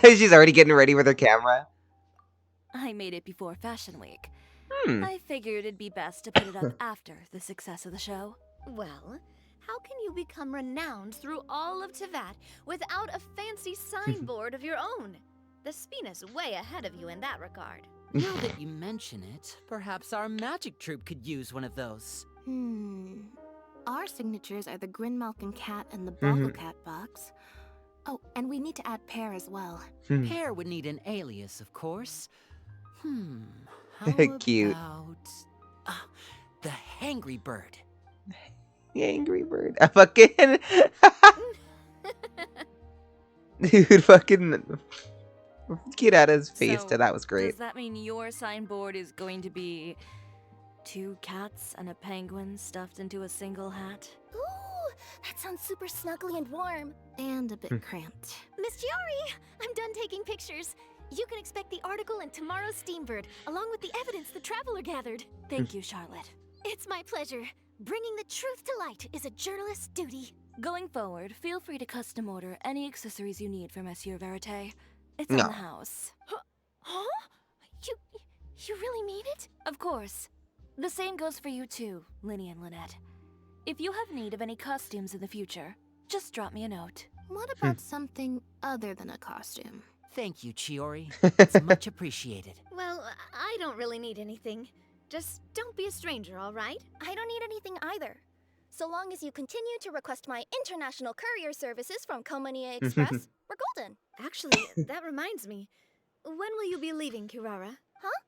She's already getting ready with her camera. I made it before Fashion Week. Hmm. I figured it'd be best to put it up after the success of the show. Well, how can you become renowned through all of Tevat without a fancy signboard of your own? The Spina's way ahead of you in that regard. Now that you mention it, perhaps our magic troupe could use one of those. Our signatures are the Grinmalkin cat and the Boggle cat box. Oh, and we need to add Pear as well. Pear would need an alias, of course. How Cute. about the Hangry Bird? The Angry Bird. I fucking dude, fucking get out of his face. So, That was great. Does that mean your signboard is going to be 2 cats and a penguin stuffed into a single hat? Ooh, that sounds super snuggly and warm. And a bit cramped. Miss Chiori, I'm done taking pictures. You can expect the article in tomorrow's Steambird, along with the evidence the Traveler gathered. Thank you, Charlotte. It's my pleasure. Bringing the truth to light is a journalist's duty. Going forward, feel free to custom order any accessories you need for Monsieur Verite. It's No. in the house. Huh? You really mean it? Of course. The same goes for you too, Linny and Lynette. If you have need of any costumes in the future, just drop me a note. What about something other than a costume? Thank you, Chiori. It's much appreciated. Well, I don't really need anything. Just don't be a stranger, all right? I don't need anything either. So long as you continue to request my international courier services from Komania Express, we're golden. Actually, that reminds me. When will you be leaving, Kirara? Huh?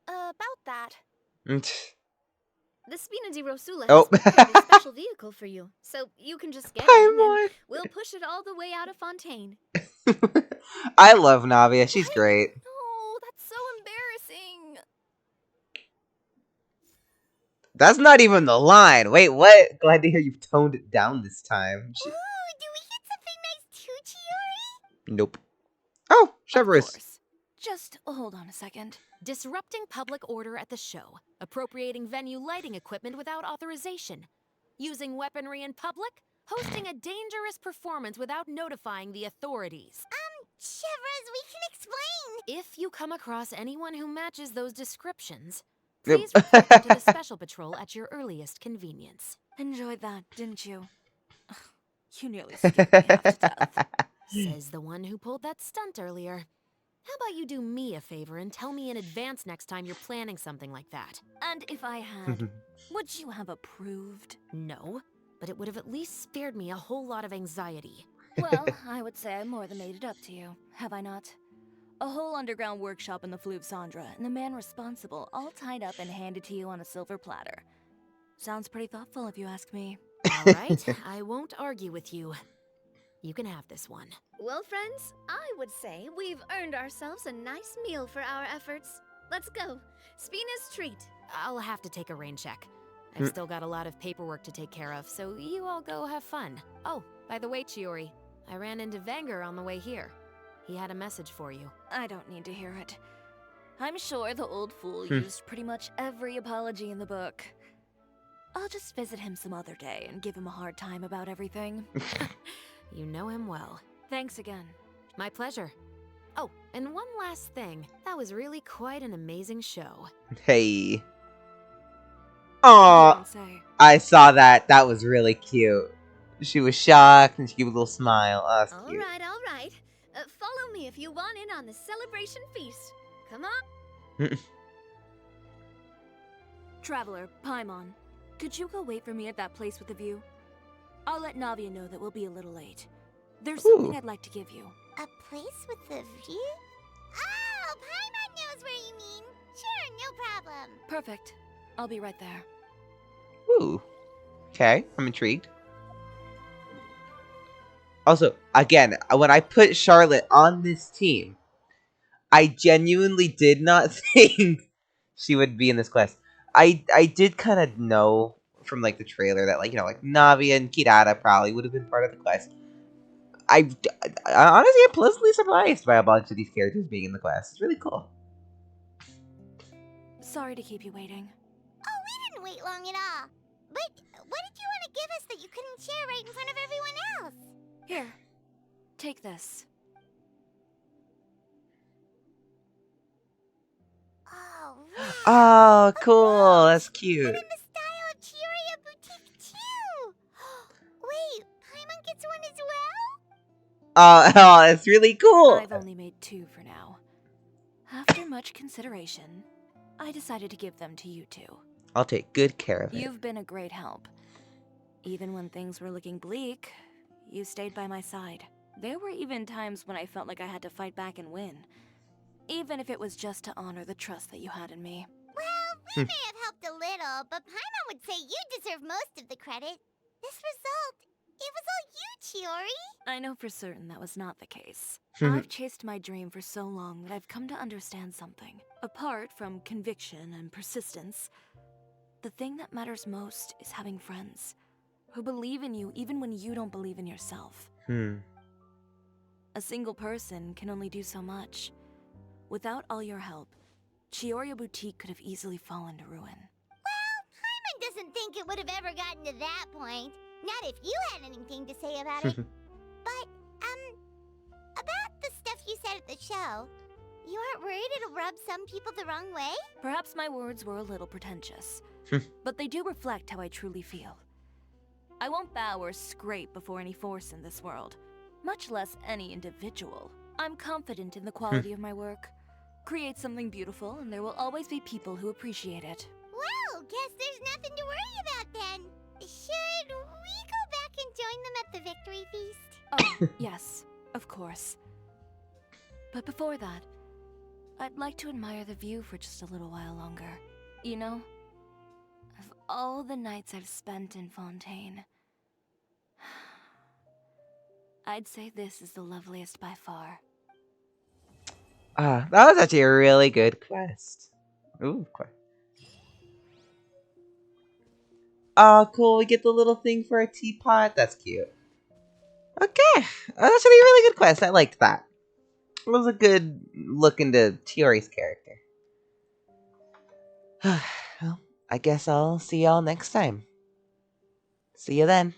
About that. The Spina di Rosula has prepared a special vehicle for you, so you can just get in and we'll push it all the way out of Fontaine. I love Navia. She's great. Oh, that's so embarrassing. That's not even the line. Wait, what? Glad to hear you've toned it down this time. Ooh, do we hit something nice too, Chiori? Nope. Oh, Of Cheverus. course. Just hold on a second. Disrupting public order at the show. Appropriating venue lighting equipment without authorization. Using weaponry in public. Hosting a dangerous performance without notifying the authorities. Chevers, we can explain. If you come across anyone who matches those descriptions, please report them to the Special Patrol at your earliest convenience. Enjoyed that, didn't you? Ugh, you nearly scared me half to death. Says the one who pulled that stunt earlier. How about you do me a favor and tell me in advance next time you're planning something like that? And if I had, would you have approved? No, but it would have at least spared me a whole lot of anxiety. Well, I would say I more than made it up to you, have I not? A whole underground workshop in the Fleuve Sandra, and the man responsible all tied up and handed to you on a silver platter. Sounds pretty thoughtful if you ask me. All right, I won't argue with you. You can have this one. Well, friends, I would say we've earned ourselves a nice meal for our efforts. Let's go. Spina's treat. I'll have to take a rain check. I've still got a lot of paperwork to take care of, so you all go have fun. Oh, by the way, Chiori, I ran into Venger on the way here. He had a message for you. I don't need to hear it. I'm sure the old fool used pretty much every apology in the book. I'll just visit him some other day and give him a hard time about everything. You know him well. Thanks again. My pleasure. Oh, and one last thing. That was really quite an amazing show. Hey. Aw. I saw that. That was really cute. She was shocked and she gave a little smile. Oh, that's cute. All right. Follow me if you want in on the celebration feast. Come on. Traveler, Paimon. Could you go wait for me at that place with the view? I'll let Navia know that we'll be a little late. There's something I'd like to give you. A place with a view? Oh, Paimon knows where you mean. Sure, no problem. Perfect. I'll be right there. Ooh. Okay, I'm intrigued. Also, again, when I put Charlotte on this team, I genuinely did not think she would be in this quest. I did kind of know from like the trailer that like Navi and Kirara probably would have been part of the quest. I honestly am pleasantly surprised by a bunch of these characters being in the quest. It's really cool. Sorry to keep you waiting. Oh, we didn't wait long at all. But what did you want to give us that you couldn't share right in front of everyone else? Here, take this. Oh, wow. Oh, cool. That's cute. And in the style of Chiori Boutique, too. Wait, Paimon gets one as well? Oh, it's really cool. I've only made 2 for now. After much consideration, I decided to give them to you 2. I'll take good care of it. You've been a great help. Even when things were looking bleak, you stayed by my side. There were even times when I felt like I had to fight back and win. Even if it was just to honor the trust that you had in me. Well, we may have helped a little, but Paimon would say you deserve most of the credit. This result, it was all you, Chiori. I know for certain that was not the case. I've chased my dream for so long that I've come to understand something. Apart from conviction and persistence, the thing that matters most is having friends who believe in you even when you don't believe in yourself. A single person can only do so much. Without all your help, Chiori Boutique could have easily fallen to ruin. Well, Paimon doesn't think it would have ever gotten to that point. Not if you had anything to say about it. But, about the stuff you said at the show, you aren't worried it'll rub some people the wrong way? Perhaps my words were a little pretentious, but they do reflect how I truly feel. I won't bow or scrape before any force in this world, much less any individual. I'm confident in the quality of my work. Create something beautiful, and there will always be people who appreciate it. Well, guess there's nothing to worry about then. Should we go back and join them at the victory feast? Oh, yes, of course. But before that, I'd like to admire the view for just a little while longer. You know, of all the nights I've spent in Fontaine, I'd say this is the loveliest by far. That was actually a really good quest. Ooh, quest. Oh, cool. We get the little thing for a teapot. That's cute. Okay. That's actually a really good quest. I liked that. It was a good look into Chiori's character. Well, I guess I'll see y'all next time. See you then.